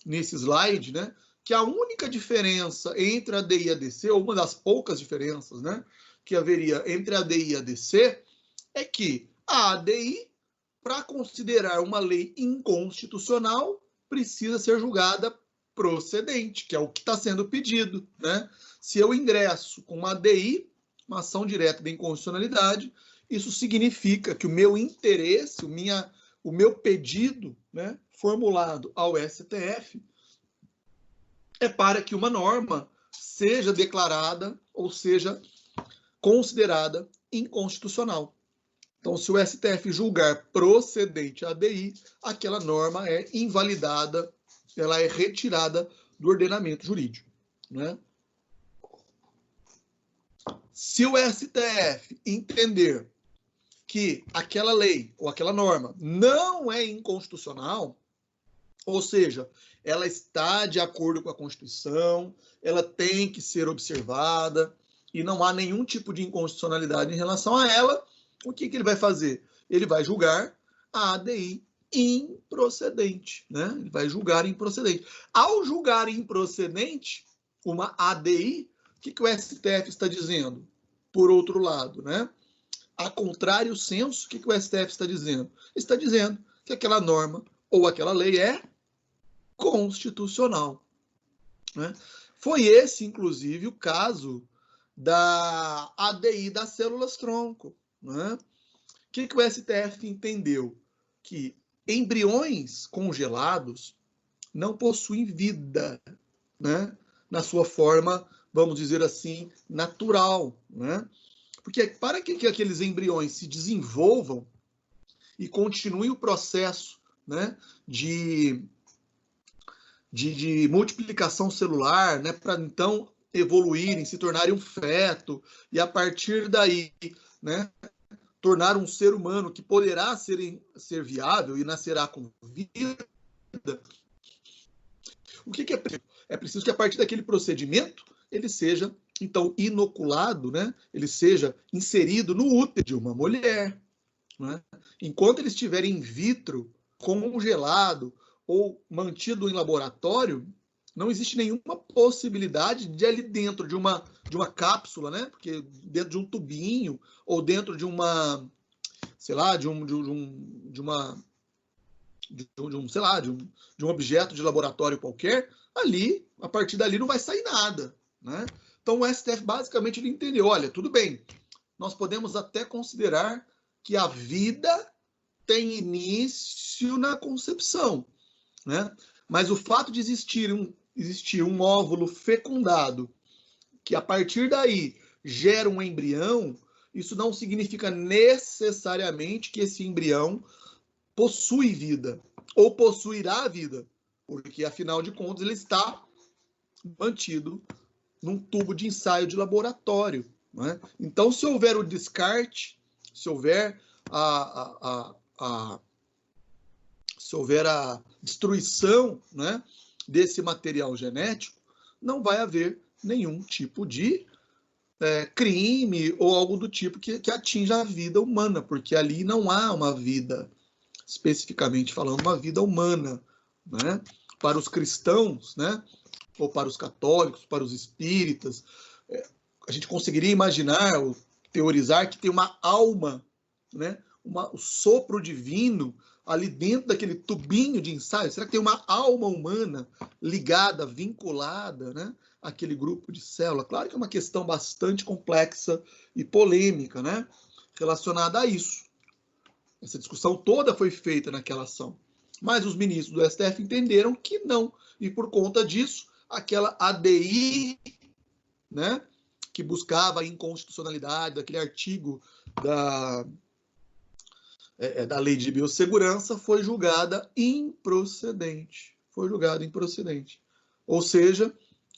nesse slide, né, que a única diferença entre a ADI e a ADC, ou uma das poucas diferenças, né, que haveria entre a ADI e a ADC, é que a ADI, para considerar uma lei inconstitucional, precisa ser julgada procedente, que é o que está sendo pedido, né? Se eu ingresso com uma ADI, uma ação direta de inconstitucionalidade, isso significa que o meu interesse, o meu pedido, né, formulado ao STF, é para que uma norma seja declarada ou seja considerada inconstitucional. Então, se o STF julgar procedente a ADI, aquela norma é invalidada, ela é retirada do ordenamento jurídico, né? Se o STF entender que aquela lei ou aquela norma não é inconstitucional, ou seja, ela está de acordo com a Constituição, ela tem que ser observada e não há nenhum tipo de inconstitucionalidade em relação a ela, o que ele vai fazer? Ele vai julgar a ADI improcedente, né? Ele vai julgar improcedente. Ao julgar improcedente uma ADI, o que o STF está dizendo? Por outro lado, né? A contrário senso, o que o STF está dizendo? Está dizendo que aquela norma ou aquela lei é constitucional, né? Foi esse, inclusive, o caso da ADI das células-tronco, né? O que o STF entendeu? Que embriões congelados não possuem vida, né? Na sua forma, vamos dizer assim, natural, né? Porque para que aqueles embriões se desenvolvam e continuem o processo, né, de multiplicação celular, né, para então evoluírem, se tornarem um feto e a partir daí, né, tornar um ser humano que poderá ser viável e nascerá com vida, o que é preciso? É preciso que a partir daquele procedimento ele seja então inoculado, né? Ele seja inserido no útero de uma mulher, né? Enquanto ele estiver in vitro, congelado ou mantido em laboratório, não existe nenhuma possibilidade de ali dentro de uma cápsula, né? Porque dentro de um tubinho ou dentro de uma, sei lá, de um objeto de laboratório qualquer, ali, a partir dali não vai sair nada, né? Então o STF basicamente ele entendeu, olha, tudo bem, nós podemos até considerar que a vida tem início na concepção, né? Mas o fato de existir um óvulo fecundado, que a partir daí gera um embrião, isso não significa necessariamente que esse embrião possui vida, ou possuirá vida, porque, afinal de contas, ele está mantido num tubo de ensaio de laboratório, né? Então, se houver o descarte, se houver a destruição, né, desse material genético, não vai haver nenhum tipo de crime ou algo do tipo que atinja a vida humana, porque ali não há uma vida, especificamente falando, uma vida humana, né? Para os cristãos, né, ou para os católicos, para os espíritas, a gente conseguiria imaginar, ou teorizar que tem uma alma, né, o sopro divino ali dentro daquele tubinho de ensaio. Será que tem uma alma humana ligada, vinculada, né, àquele grupo de célula? Claro que é uma questão bastante complexa e polêmica, né, relacionada a isso. Essa discussão toda foi feita naquela ação. Mas os ministros do STF entenderam que não. E por conta disso, aquela ADI, né, que buscava a inconstitucionalidade daquele artigo da Lei de Biossegurança foi julgada improcedente. Foi julgada improcedente. Ou seja,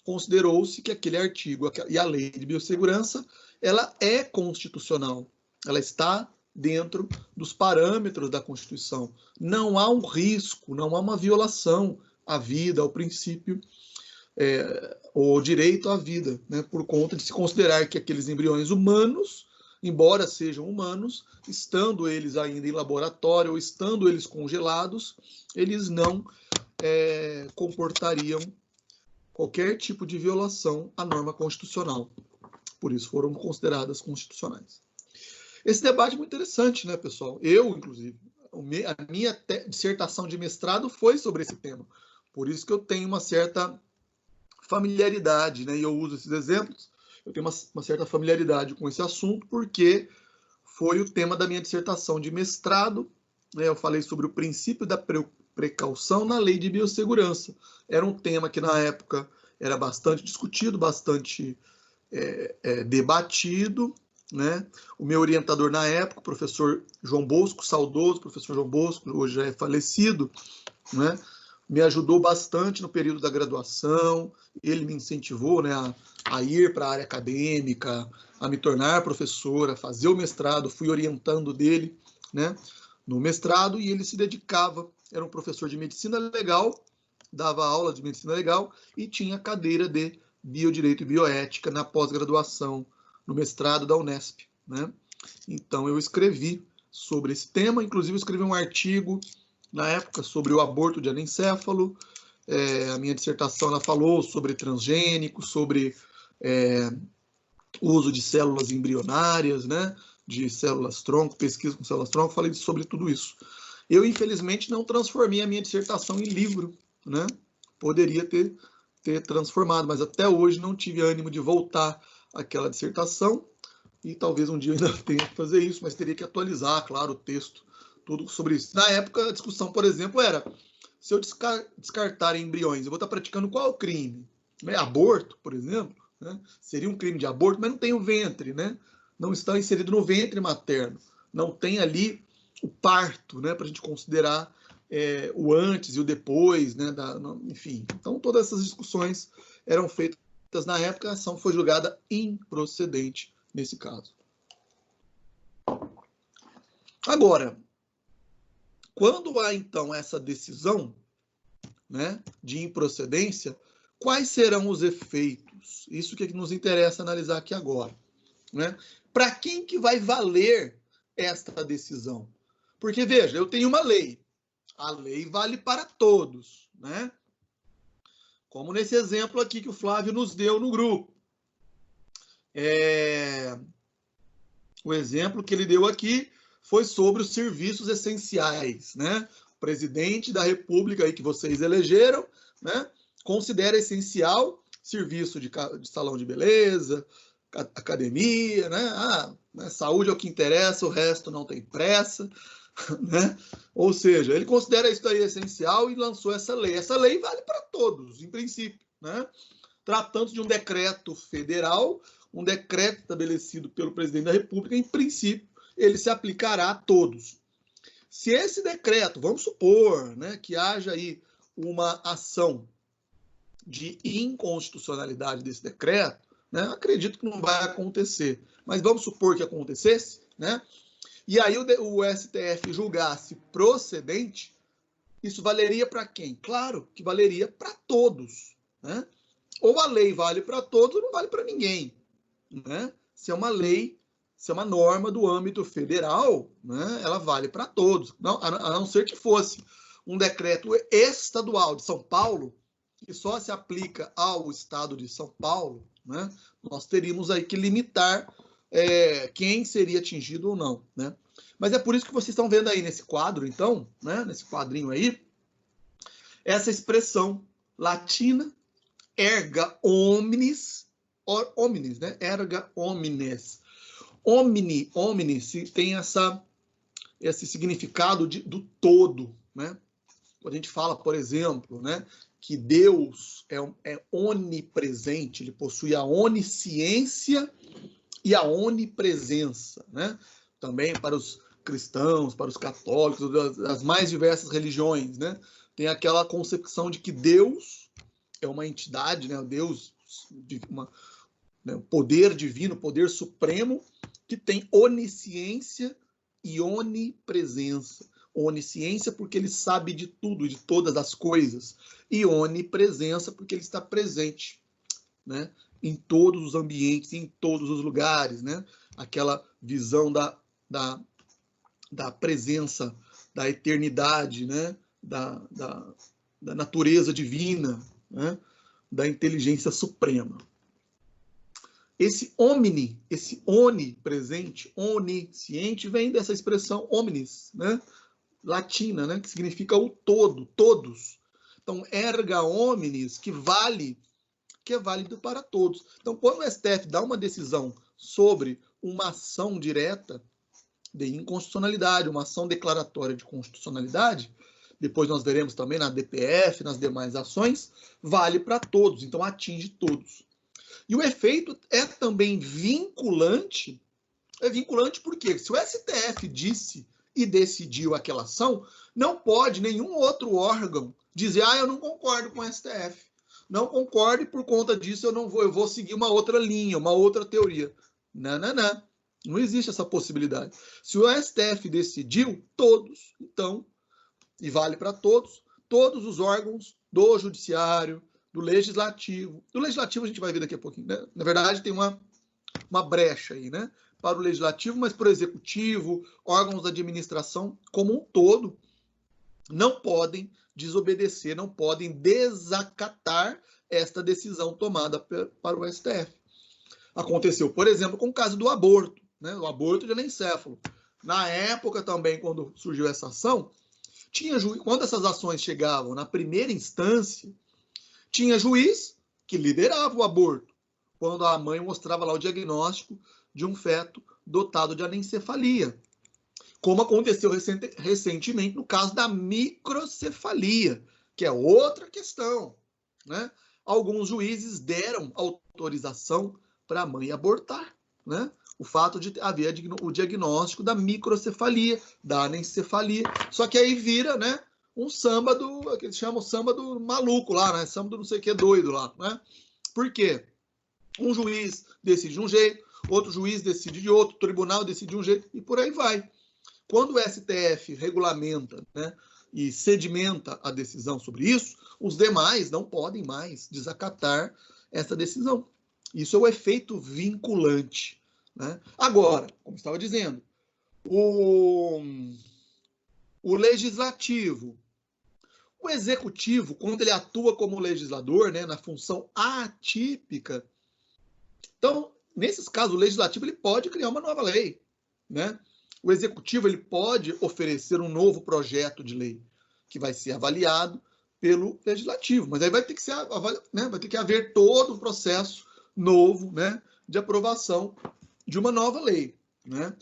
considerou-se que aquele artigo e a Lei de Biossegurança, ela é constitucional. Ela está dentro dos parâmetros da Constituição. Não há um risco, não há uma violação à vida, ao princípio, o direito à vida, né, por conta de se considerar que aqueles embriões humanos, embora sejam humanos, estando eles ainda em laboratório ou estando eles congelados, eles não comportariam qualquer tipo de violação à norma constitucional. Por isso foram consideradas constitucionais. Esse debate é muito interessante, né, pessoal? Eu, inclusive, a minha dissertação de mestrado foi sobre esse tema. Por isso que eu tenho uma certa familiaridade, né? E eu uso esses exemplos. Eu tenho uma certa familiaridade com esse assunto, porque foi o tema da minha dissertação de mestrado, né? Eu falei sobre o princípio da precaução na Lei de Biossegurança. Era um tema que, na época, era bastante discutido, bastante debatido, né? O meu orientador na época, o professor João Bosco, saudoso professor João Bosco, hoje já é falecido, né? Me ajudou bastante no período da graduação, ele me incentivou, né, a ir para a área acadêmica, a me tornar professor, a fazer o mestrado, fui orientando dele, né, no mestrado, e ele se dedicava, era um professor de medicina legal, dava aula de medicina legal e tinha cadeira de biodireito e bioética na pós-graduação, no mestrado da Unesp, né? Então eu escrevi sobre esse tema, inclusive eu escrevi um artigo na época sobre o aborto de anencéfalo. A minha dissertação ela falou sobre transgênicos, sobre uso de células embrionárias, né, de células-tronco, pesquisa com células-tronco, falei sobre tudo isso. Eu, infelizmente, não transformei a minha dissertação em livro, né? Poderia ter transformado, mas até hoje não tive ânimo de voltar àquela dissertação, e talvez um dia eu ainda tenha que fazer isso, mas teria que atualizar, claro, o texto, tudo sobre isso. Na época, a discussão, por exemplo, era: se eu descartar embriões, eu vou estar praticando qual crime? Aborto, por exemplo, né? Seria um crime de aborto, mas não tem o ventre, né? Não está inserido no ventre materno. Não tem ali o parto, né? Para a gente considerar o antes e o depois, né? Enfim, então todas essas discussões eram feitas na época, a ação foi julgada improcedente nesse caso. Agora, quando há, então, essa decisão, né, de improcedência, quais serão os efeitos? Isso que nos interessa analisar aqui agora, né? Para quem que vai valer esta decisão? Porque, veja, eu tenho uma lei. A lei vale para todos, né? Como nesse exemplo aqui que o Flávio nos deu no grupo. O exemplo que ele deu aqui foi sobre os serviços essenciais, né? O presidente da República aí que vocês elegeram, né, considera essencial serviço de salão de beleza, academia, né? Saúde é o que interessa, o resto não tem pressa, né? Ou seja, ele considera isso aí essencial e lançou essa lei. Essa lei vale para todos, em princípio, né? Tratando-se de um decreto federal, um decreto estabelecido pelo presidente da República, em princípio, ele se aplicará a todos. Se esse decreto, vamos supor, né, que haja aí uma ação de inconstitucionalidade desse decreto, né, acredito que não vai acontecer, mas vamos supor que acontecesse, né, e aí o STF julgasse procedente, isso valeria para quem? Claro que valeria para todos, né? Ou a lei vale para todos ou não vale para ninguém, né? Se é uma lei, se é uma norma do âmbito federal, né, ela vale para todos, a não ser que fosse um decreto estadual de São Paulo, que só se aplica ao estado de São Paulo, né, nós teríamos aí que limitar quem seria atingido ou não, né? Mas é por isso que vocês estão vendo aí nesse quadro, então, né, nesse quadrinho aí, essa expressão latina, erga omnes, omnes, né, erga omnes. omni tem esse significado do todo, né? Quando a gente fala, por exemplo, né, que Deus é onipresente, ele possui a onisciência e a onipresença, né? Também para os cristãos, para os católicos, das mais diversas religiões, né? Tem aquela concepção de que Deus é uma entidade, né? Deus, né? Poder divino, poder supremo, que tem onisciência e onipresença. Onisciência porque ele sabe de tudo, de todas as coisas. E onipresença porque ele está presente, né, em todos os ambientes, em todos os lugares, né? Aquela visão da presença, da eternidade, né? Da natureza divina, né? Da inteligência suprema. Esse omni, esse onipresente, onisciente, vem dessa expressão omnis, né? Latina, né? Que significa o todo, todos. Então, erga omnes, que é válido para todos. Então, quando o STF dá uma decisão sobre uma ação direta de inconstitucionalidade, uma ação declaratória de constitucionalidade, depois nós veremos também na DPF, nas demais ações, vale para todos, então atinge todos. E o efeito é também vinculante. É vinculante porque se o STF disse e decidiu aquela ação, não pode nenhum outro órgão dizer, eu não concordo com o STF. Não concordo e por conta disso eu vou seguir uma outra linha, uma outra teoria. Não. Não existe essa possibilidade. Se o STF decidiu, todos, então, e vale para todos os órgãos do Judiciário, do Legislativo. Do Legislativo a gente vai ver daqui a pouquinho, né? Na verdade, tem uma brecha aí, né? Para o Legislativo, mas para o Executivo, órgãos da administração como um todo, não podem desobedecer, não podem desacatar esta decisão tomada para o STF. Aconteceu, por exemplo, com o caso do aborto, né? O aborto de anencefalo. Na época também, quando surgiu essa ação, quando essas ações chegavam na primeira instância, tinha juiz que liderava o aborto, quando a mãe mostrava lá o diagnóstico de um feto dotado de anencefalia, como aconteceu recentemente no caso da microcefalia, que é outra questão, né? Alguns juízes deram autorização para a mãe abortar, né? O fato de haver o diagnóstico da microcefalia, da anencefalia, só que aí vira, né, um samba que eles chamam samba do maluco lá, né? Samba do não sei o que doido lá, né? Por quê? Um juiz decide de um jeito, outro juiz decide de outro, o tribunal decide de um jeito e por aí vai. Quando o STF regulamenta, né, e sedimenta a decisão sobre isso, os demais não podem mais desacatar essa decisão. Isso é o efeito vinculante, né? Agora, como estava dizendo, o legislativo, o executivo, quando ele atua como legislador, né, na função atípica, então, nesses casos, o legislativo ele pode criar uma nova lei, né? O executivo ele pode oferecer um novo projeto de lei que vai ser avaliado pelo legislativo, mas aí vai ter que ser, né, vai ter que haver todo um processo novo, né, de aprovação de uma nova lei, né?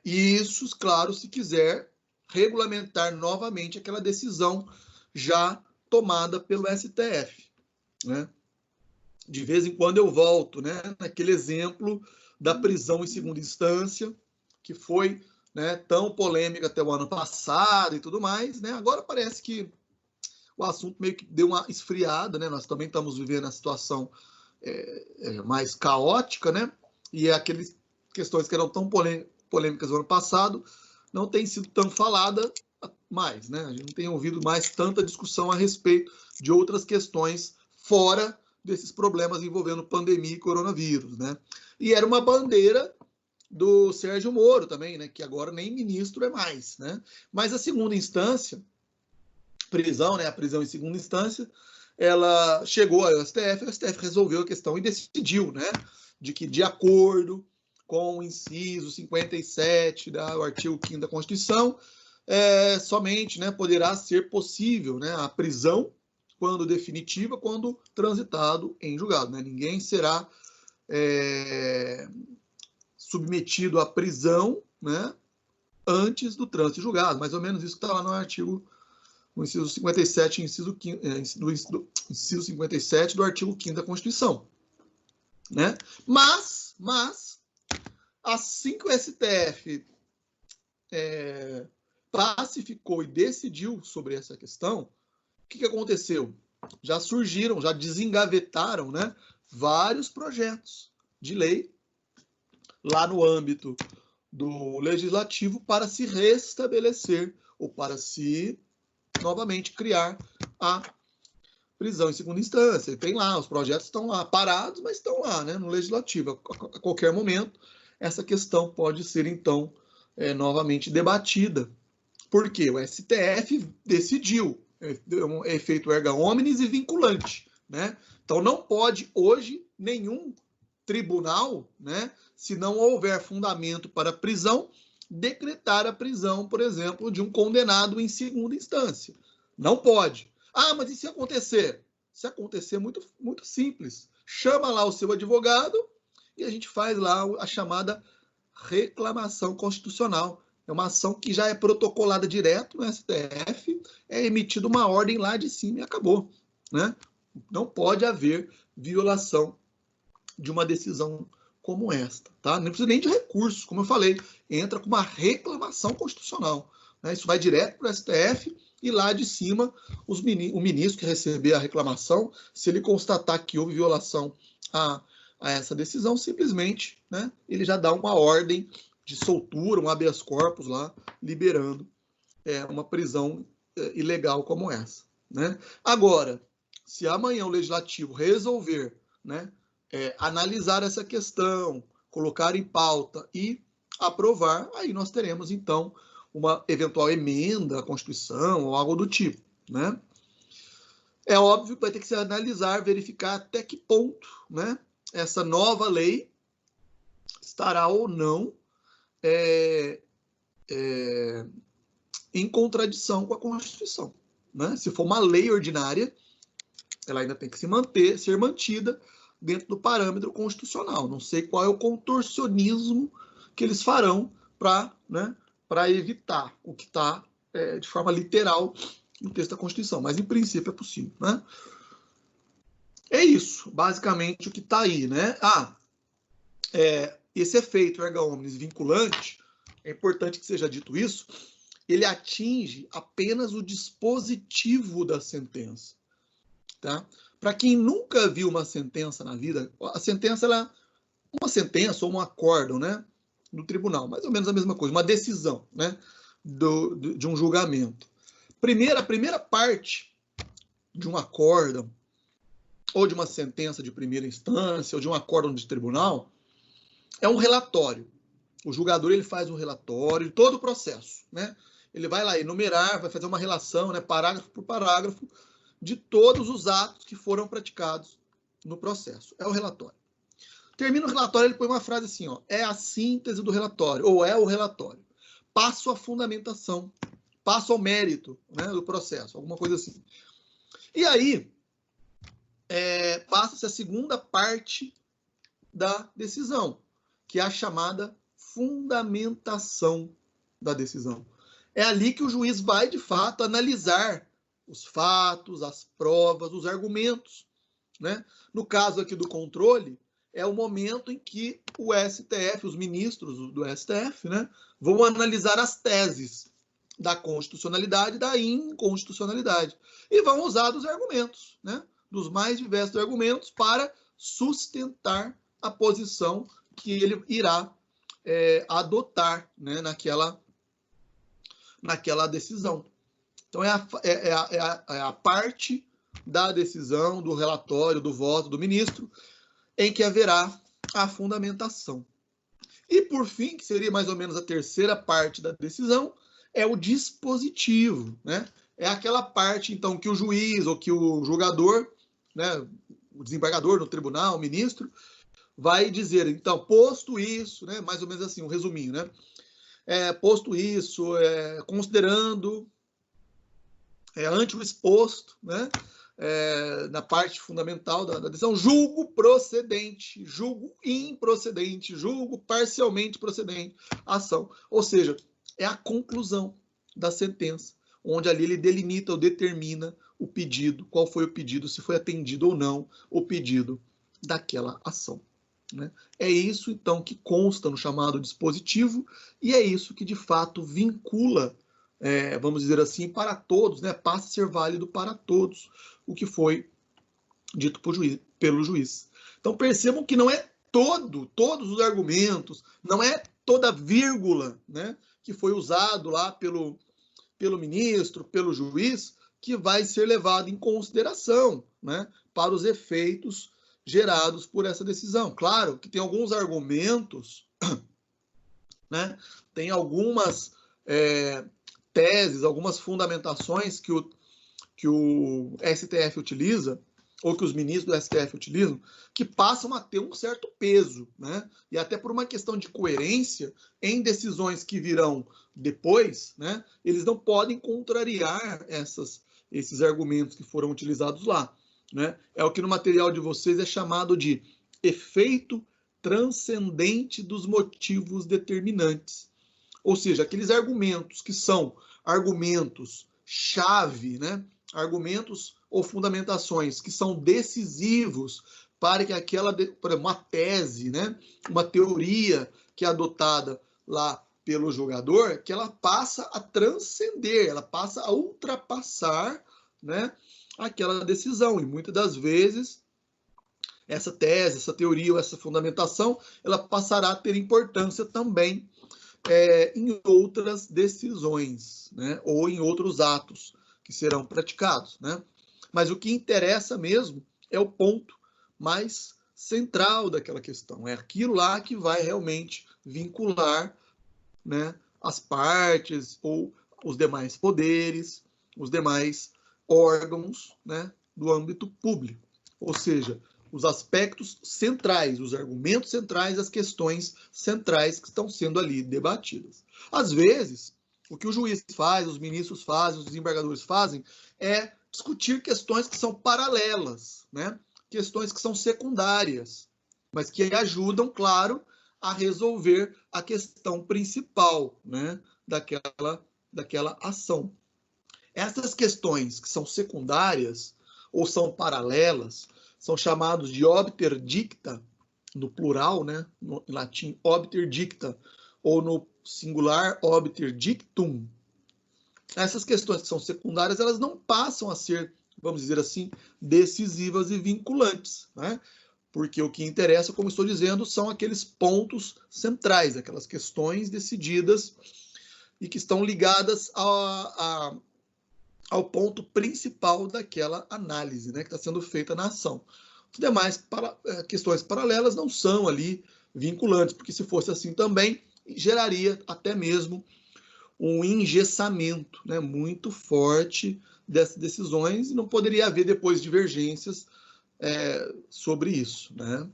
E isso, claro, se quiser regulamentar novamente aquela decisão já tomada pelo STF, né? De vez em quando eu volto, né, naquele exemplo da prisão em segunda instância, que foi, né, tão polêmica até o ano passado e tudo mais, né? Agora parece que o assunto meio que deu uma esfriada, né? Nós também estamos vivendo a situação mais caótica, né? E aquelas questões que eram tão polêmicas no ano passado não têm sido tão falada mais, né? A gente não tem ouvido mais tanta discussão a respeito de outras questões fora desses problemas envolvendo pandemia e coronavírus, né? E era uma bandeira do Sérgio Moro também, né? Que agora nem ministro é mais, né? Mas a segunda instância, prisão, né? A prisão em segunda instância, ela chegou ao STF, o STF resolveu a questão e decidiu, né? De que, de acordo com o inciso 57 do artigo 5º da Constituição, somente, né, poderá ser possível, né, a prisão, quando definitiva, quando transitado em julgado, né? Ninguém será submetido à prisão, né, antes do trânsito julgado. Mais ou menos isso que está lá no artigo, no inciso 57, inciso 57 do artigo 5º da Constituição. Né? Mas, assim que o STF pacificou e decidiu sobre essa questão, o que aconteceu? Já surgiram, já desengavetaram, né, vários projetos de lei lá no âmbito do legislativo para se restabelecer ou para se novamente criar a prisão em segunda instância. Tem lá, os projetos estão lá, parados, mas estão lá, né, no legislativo. A qualquer momento, essa questão pode ser, então, novamente debatida. Porque o STF decidiu, é efeito erga omnes e vinculante, né? Então, não pode, hoje, nenhum tribunal, né, se não houver fundamento para prisão, decretar a prisão, por exemplo, de um condenado em segunda instância. Não pode. Ah, mas e se acontecer? Se acontecer, muito simples. Chama lá o seu advogado e a gente faz lá a chamada reclamação constitucional. É uma ação que já é protocolada direto no STF, é emitida uma ordem lá de cima e acabou. Né? Não pode haver violação de uma decisão como esta. Tá? Não precisa nem de recurso, como eu falei, entra com uma reclamação constitucional. Né? Isso vai direto para o STF e lá de cima o ministro que receber a reclamação, se ele constatar que houve violação a essa decisão, simplesmente, né, ele já dá uma ordem de soltura, um habeas corpus lá, liberando uma prisão ilegal como essa. Né? Agora, se amanhã o legislativo resolver, né, analisar essa questão, colocar em pauta e aprovar, aí nós teremos, então, uma eventual emenda à Constituição ou algo do tipo. Né? É óbvio que vai ter que se analisar, verificar até que ponto, né, essa nova lei estará ou não em contradição com a Constituição. Né? Se for uma lei ordinária, ela ainda tem que ser mantida dentro do parâmetro constitucional. Não sei qual é o contorcionismo que eles farão para, né, evitar o que está de forma literal no texto da Constituição, mas em princípio é possível. Né? É isso, basicamente, o que está aí. Né? Esse efeito erga omnes vinculante, é importante que seja dito isso, ele atinge apenas o dispositivo da sentença. Tá? Para quem nunca viu uma sentença na vida, a sentença, ela é uma sentença ou um acórdão, né, do tribunal, mais ou menos a mesma coisa, uma decisão, né, de um julgamento. A primeira parte de um acórdão, ou de uma sentença de primeira instância, ou de um acórdão de tribunal, é um relatório. O julgador, ele faz um relatório de todo o processo, né? Ele vai lá enumerar, vai fazer uma relação, né, parágrafo por parágrafo, de todos os atos que foram praticados no processo. É o relatório. Termina o relatório, ele põe uma frase assim, ó, é a síntese do relatório, ou é o relatório. Passo à fundamentação, passo ao mérito, né, do processo, alguma coisa assim. E aí, passa-se a segunda parte da decisão, que é a chamada fundamentação da decisão. É ali que o juiz vai, de fato, analisar os fatos, as provas, os argumentos. Né? No caso aqui do controle, é o momento em que o STF, os ministros do STF, né, vão analisar as teses da constitucionalidade e da inconstitucionalidade. E vão usar dos argumentos, né, dos mais diversos argumentos, para sustentar a posição que ele irá adotar, né, naquela decisão. Então, é a parte da decisão, do relatório, do voto do ministro, em que haverá a fundamentação. E, por fim, que seria mais ou menos a terceira parte da decisão, é o dispositivo. Né? É aquela parte, então, que o juiz ou que o julgador, né, o desembargador no tribunal, o ministro, vai dizer, então, posto isso, né, mais ou menos assim, um resuminho, né? Posto isso, considerando ante o exposto, né, na parte fundamental da decisão, julgo procedente, julgo improcedente, julgo parcialmente procedente a ação. Ou seja, é a conclusão da sentença, onde ali ele delimita ou determina o pedido, qual foi o pedido, se foi atendido ou não o pedido daquela ação. Né? É isso, então, que consta no chamado dispositivo e é isso que, de fato, vincula, vamos dizer assim, para todos, né? Passa a ser válido para todos o que foi dito pelo juiz. Então, percebam que não é todos os argumentos, não é toda vírgula, né, que foi usado lá pelo ministro, pelo juiz, que vai ser levado em consideração, né, para os efeitos gerados por essa decisão. Claro que tem alguns argumentos, né, tem algumas teses, algumas fundamentações que o STF utiliza, ou que os ministros do STF utilizam, que passam a ter um certo peso, né? E até por uma questão de coerência, em decisões que virão depois, né, eles não podem contrariar esses argumentos que foram utilizados lá. Né? É o que no material de vocês é chamado de efeito transcendente dos motivos determinantes. Ou seja, aqueles argumentos que são argumentos-chave, né? Argumentos ou fundamentações que são decisivos para que uma tese, né? Uma teoria que é adotada lá pelo julgador, que ela passa a transcender, ela passa a ultrapassar, né, aquela decisão. E muitas das vezes essa tese, essa teoria ou essa fundamentação, ela passará a ter importância também em outras decisões, né, ou em outros atos que serão praticados, né? Mas o que interessa mesmo é o ponto mais central daquela questão, é aquilo lá que vai realmente vincular, né, as partes ou os demais poderes, os demais órgãos, né, do âmbito público. Ou seja, os aspectos centrais, os argumentos centrais, as questões centrais que estão sendo ali debatidas. Às vezes, o que o juiz faz, os ministros fazem, os desembargadores fazem, é discutir questões que são paralelas, né? Questões que são secundárias, mas que ajudam, claro, a resolver a questão principal, né, daquela ação. Essas questões que são secundárias ou são paralelas são chamados de obter dicta, no plural, né, no latim obter dicta, ou no singular obter dictum. Essas questões que são secundárias, elas não passam a ser, vamos dizer assim, decisivas e vinculantes, né? Porque o que interessa, como estou dizendo, são aqueles pontos centrais, aquelas questões decididas e que estão ligadas ao ponto principal daquela análise, né, que está sendo feita na ação. As demais questões paralelas não são ali vinculantes, porque se fosse assim também, geraria até mesmo um engessamento, né, muito forte dessas decisões e não poderia haver depois divergências sobre isso, né?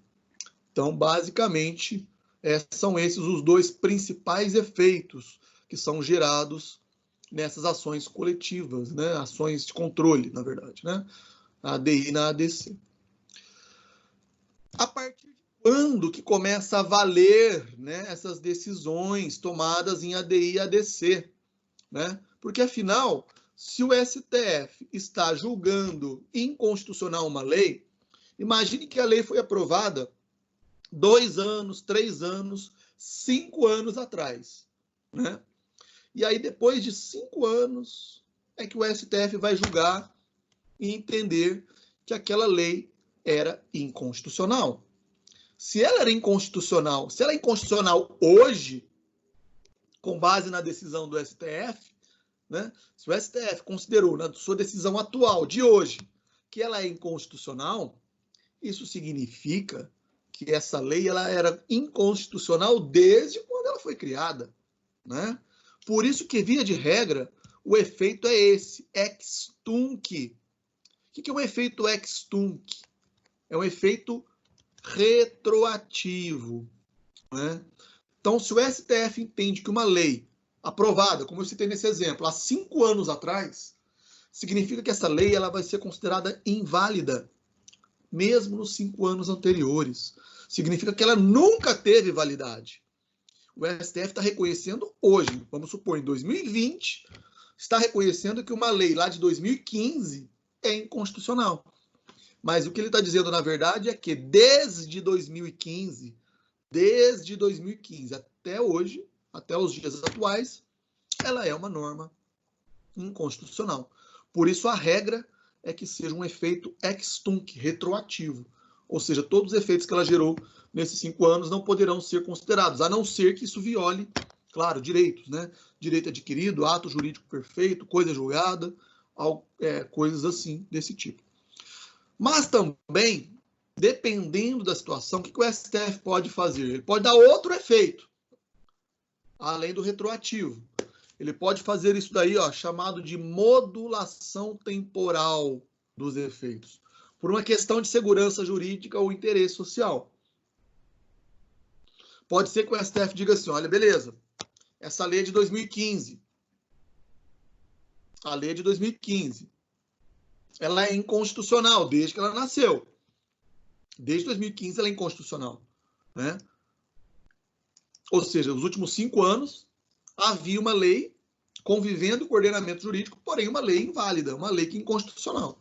Então, basicamente, são esses os dois principais efeitos que são gerados nessas ações coletivas, né? Ações de controle, na verdade, né? Na ADI e na ADC. A partir de quando que começa a valer, né, essas decisões tomadas em ADI e ADC? Né? Porque, afinal, se o STF está julgando inconstitucional uma lei, imagine que a lei foi aprovada 2 anos, 3 anos, 5 anos atrás. Né? E aí, depois de 5 anos, é que o STF vai julgar e entender que aquela lei era inconstitucional. Se ela era inconstitucional, se ela é inconstitucional hoje, com base na decisão do STF, né? Se o STF considerou na sua decisão atual, de hoje, que ela é inconstitucional, isso significa que essa lei ela era inconstitucional desde quando ela foi criada. Né? Por isso que, via de regra, o efeito é esse, ex tunc. O que é um efeito ex tunc? É um efeito retroativo. Né? Então, se o STF entende que uma lei aprovada, como eu citei nesse exemplo, há 5 anos atrás, significa que essa lei ela vai ser considerada inválida, mesmo nos 5 anos anteriores. Significa que ela nunca teve validade. O STF está reconhecendo hoje, vamos supor, em 2020, está reconhecendo que uma lei lá de 2015 é inconstitucional. Mas o que ele está dizendo, na verdade, é que desde 2015 até hoje, até os dias atuais, ela é uma norma inconstitucional. Por isso, a regra é que seja um efeito ex tunc, retroativo. Ou seja, todos os efeitos que ela gerou nesses 5 anos não poderão ser considerados, a não ser que isso viole, claro, direitos, né? Direito adquirido, ato jurídico perfeito, coisa julgada, coisas assim, desse tipo. Mas também, dependendo da situação, o que o STF pode fazer? Ele pode dar outro efeito, além do retroativo. Ele pode fazer isso daí, ó, chamado de modulação temporal dos efeitos, por uma questão de segurança jurídica ou interesse social. Pode ser que o STF diga assim, olha, beleza, essa lei é de 2015. A lei é de 2015. Ela é inconstitucional desde que ela nasceu. Desde 2015 ela é inconstitucional, né? Ou seja, nos últimos 5 anos havia uma lei convivendo com o ordenamento jurídico, porém uma lei inválida, uma lei que é inconstitucional.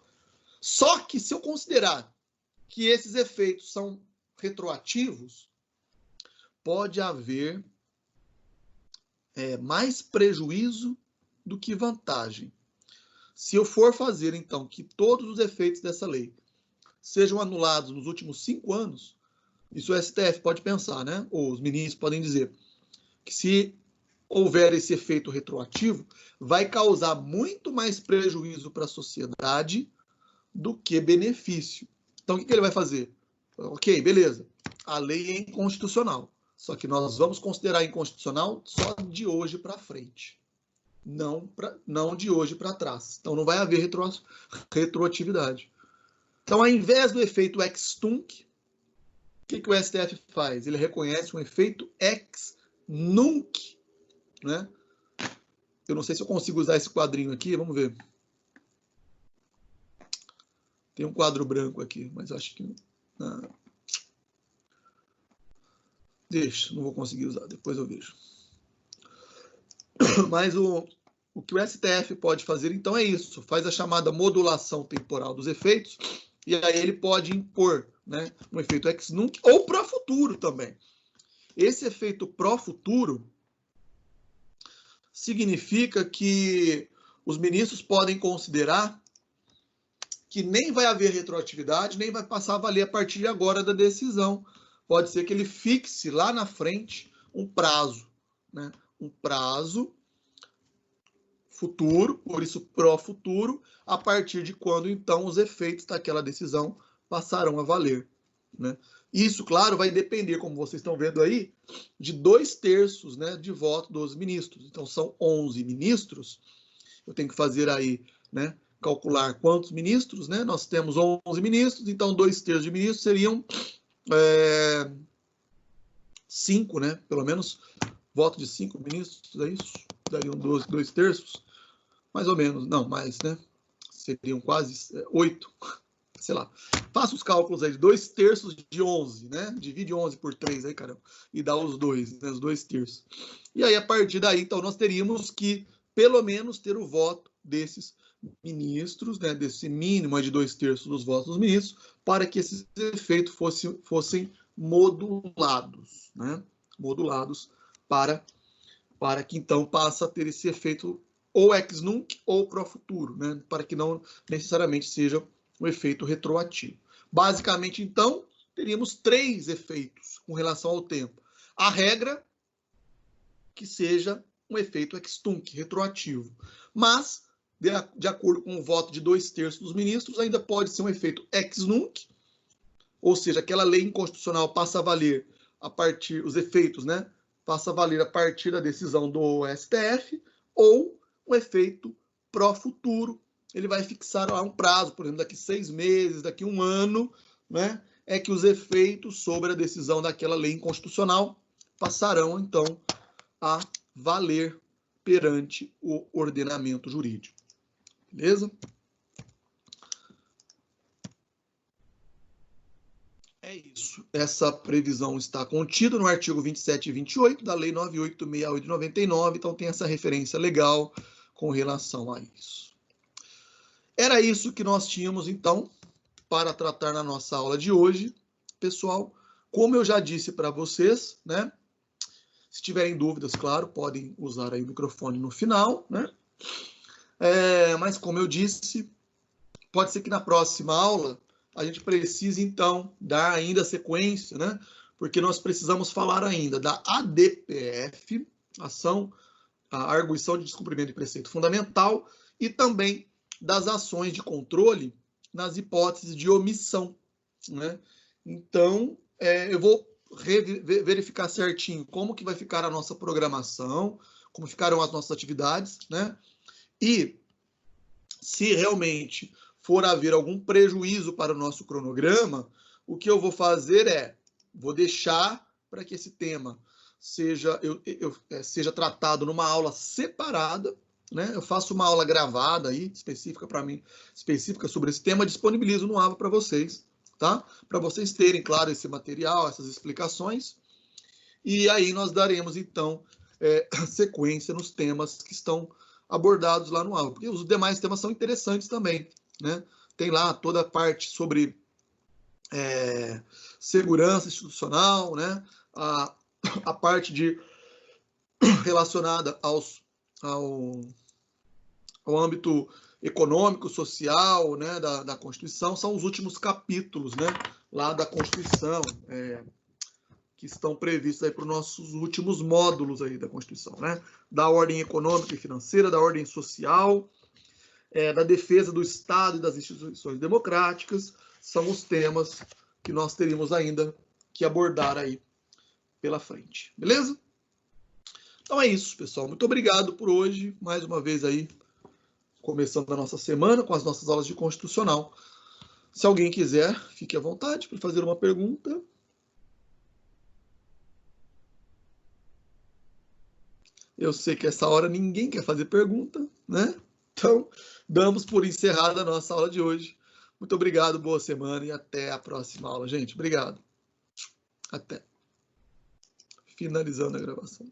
Só que se eu considerar que esses efeitos são retroativos, pode haver mais prejuízo do que vantagem. Se eu for fazer, então, que todos os efeitos dessa lei sejam anulados nos últimos 5 anos, isso o STF pode pensar, né? Ou os ministros podem dizer que se houver esse efeito retroativo, vai causar muito mais prejuízo para a sociedade do que benefício. Então, o que ele vai fazer? Ok, beleza. A lei é inconstitucional. Só que nós vamos considerar inconstitucional só de hoje para frente. Não de hoje para trás. Então, não vai haver retroatividade. Então, ao invés do efeito ex tunc, o que o STF faz? Ele reconhece um efeito ex nunc, né? Eu não sei se eu consigo usar esse quadrinho aqui, vamos ver. Tem um quadro branco aqui, mas acho que... Deixa, não vou conseguir usar, depois eu vejo. Mas o que o STF pode fazer, então, é isso. Faz a chamada modulação temporal dos efeitos, e aí ele pode impor, né, um efeito ex nunc ou pro futuro também. Esse efeito pro futuro significa que os ministros podem considerar que nem vai haver retroatividade, nem vai passar a valer a partir de agora da decisão. Pode ser que ele fixe lá na frente um prazo, né? Um prazo futuro, por isso pró-futuro, a partir de quando, então, os efeitos daquela decisão passarão a valer, né? Isso, claro, vai depender, como vocês estão vendo aí, de 2/3, né, de voto dos ministros. Então, são 11 ministros. Eu tenho que fazer aí, né, calcular quantos ministros, né? Nós temos 11 ministros, então 2/3 de ministros seriam 5, né? Pelo menos voto de 5 ministros, é isso? Dariam 2/3, mais ou menos, não, mais, né? Seriam quase 8, sei lá. Faça os cálculos aí, 2/3 de 11, né? Divide 11 por 3 aí, caramba, e dá os 2, né? Os 2/3. E aí, a partir daí, então, nós teríamos que, pelo menos, ter o voto desses ministros, né, desse mínimo de 2/3 dos votos dos ministros, para que esses efeitos fossem modulados, né? Modulados para que então passe a ter esse efeito ou ex nunc ou pro futuro, né? Para que não necessariamente seja um efeito retroativo. Basicamente, então, teríamos 3 efeitos com relação ao tempo. A regra que seja um efeito ex tunc, retroativo. Mas, de acordo com o voto de 2/3 dos ministros, ainda pode ser um efeito ex nunc, ou seja, aquela lei inconstitucional passa a valer a partir, os efeitos, né? Passa a valer a partir da decisão do STF, ou um efeito pró-futuro. Ele vai fixar lá um prazo, por exemplo, daqui 6 meses, daqui 1 ano, né? É que os efeitos sobre a decisão daquela lei inconstitucional passarão, então, a valer perante o ordenamento jurídico. beleza? É isso. Essa previsão está contida no artigo 27 e 28 da Lei 9868 de 99, então tem essa referência legal com relação a isso. Era isso que nós tínhamos, então, para tratar na nossa aula de hoje. Pessoal, como eu já disse para vocês, né? Se tiverem dúvidas, claro, podem usar aí o microfone no final, né? Mas como eu disse, pode ser que na próxima aula a gente precise, então, dar ainda sequência, né? Porque nós precisamos falar ainda da ADPF, a arguição de descumprimento de preceito fundamental, e também das ações de controle nas hipóteses de omissão, né? Então, eu vou verificar certinho como que vai ficar a nossa programação, como ficarão as nossas atividades, né? E se realmente for haver algum prejuízo para o nosso cronograma, o que eu vou fazer vou deixar para que esse tema seja tratado numa aula separada, né? Eu faço uma aula gravada aí, específica para mim, específica sobre esse tema, disponibilizo no AVA para vocês, tá? Para vocês terem, claro, esse material, essas explicações, e aí nós daremos, então, sequência nos temas que estão abordados lá no AVA, porque os demais temas são interessantes também, né? Tem lá toda a parte sobre segurança institucional, né? A parte relacionada ao âmbito econômico, social, né, da Constituição, são os últimos capítulos, né, lá da Constituição, que estão previstos aí para os nossos últimos módulos aí da Constituição, né, da ordem econômica e financeira, da ordem social, da defesa do Estado e das instituições democráticas, são os temas que nós teríamos ainda que abordar aí pela frente, beleza? Então é isso, pessoal. Muito obrigado por hoje, mais uma vez aí, começando a nossa semana com as nossas aulas de Constitucional. Se alguém quiser, fique à vontade para fazer uma pergunta. Eu sei que essa hora ninguém quer fazer pergunta, né? Então, damos por encerrada a nossa aula de hoje. Muito obrigado, boa semana e até a próxima aula, gente. Obrigado. Até. Finalizando a gravação.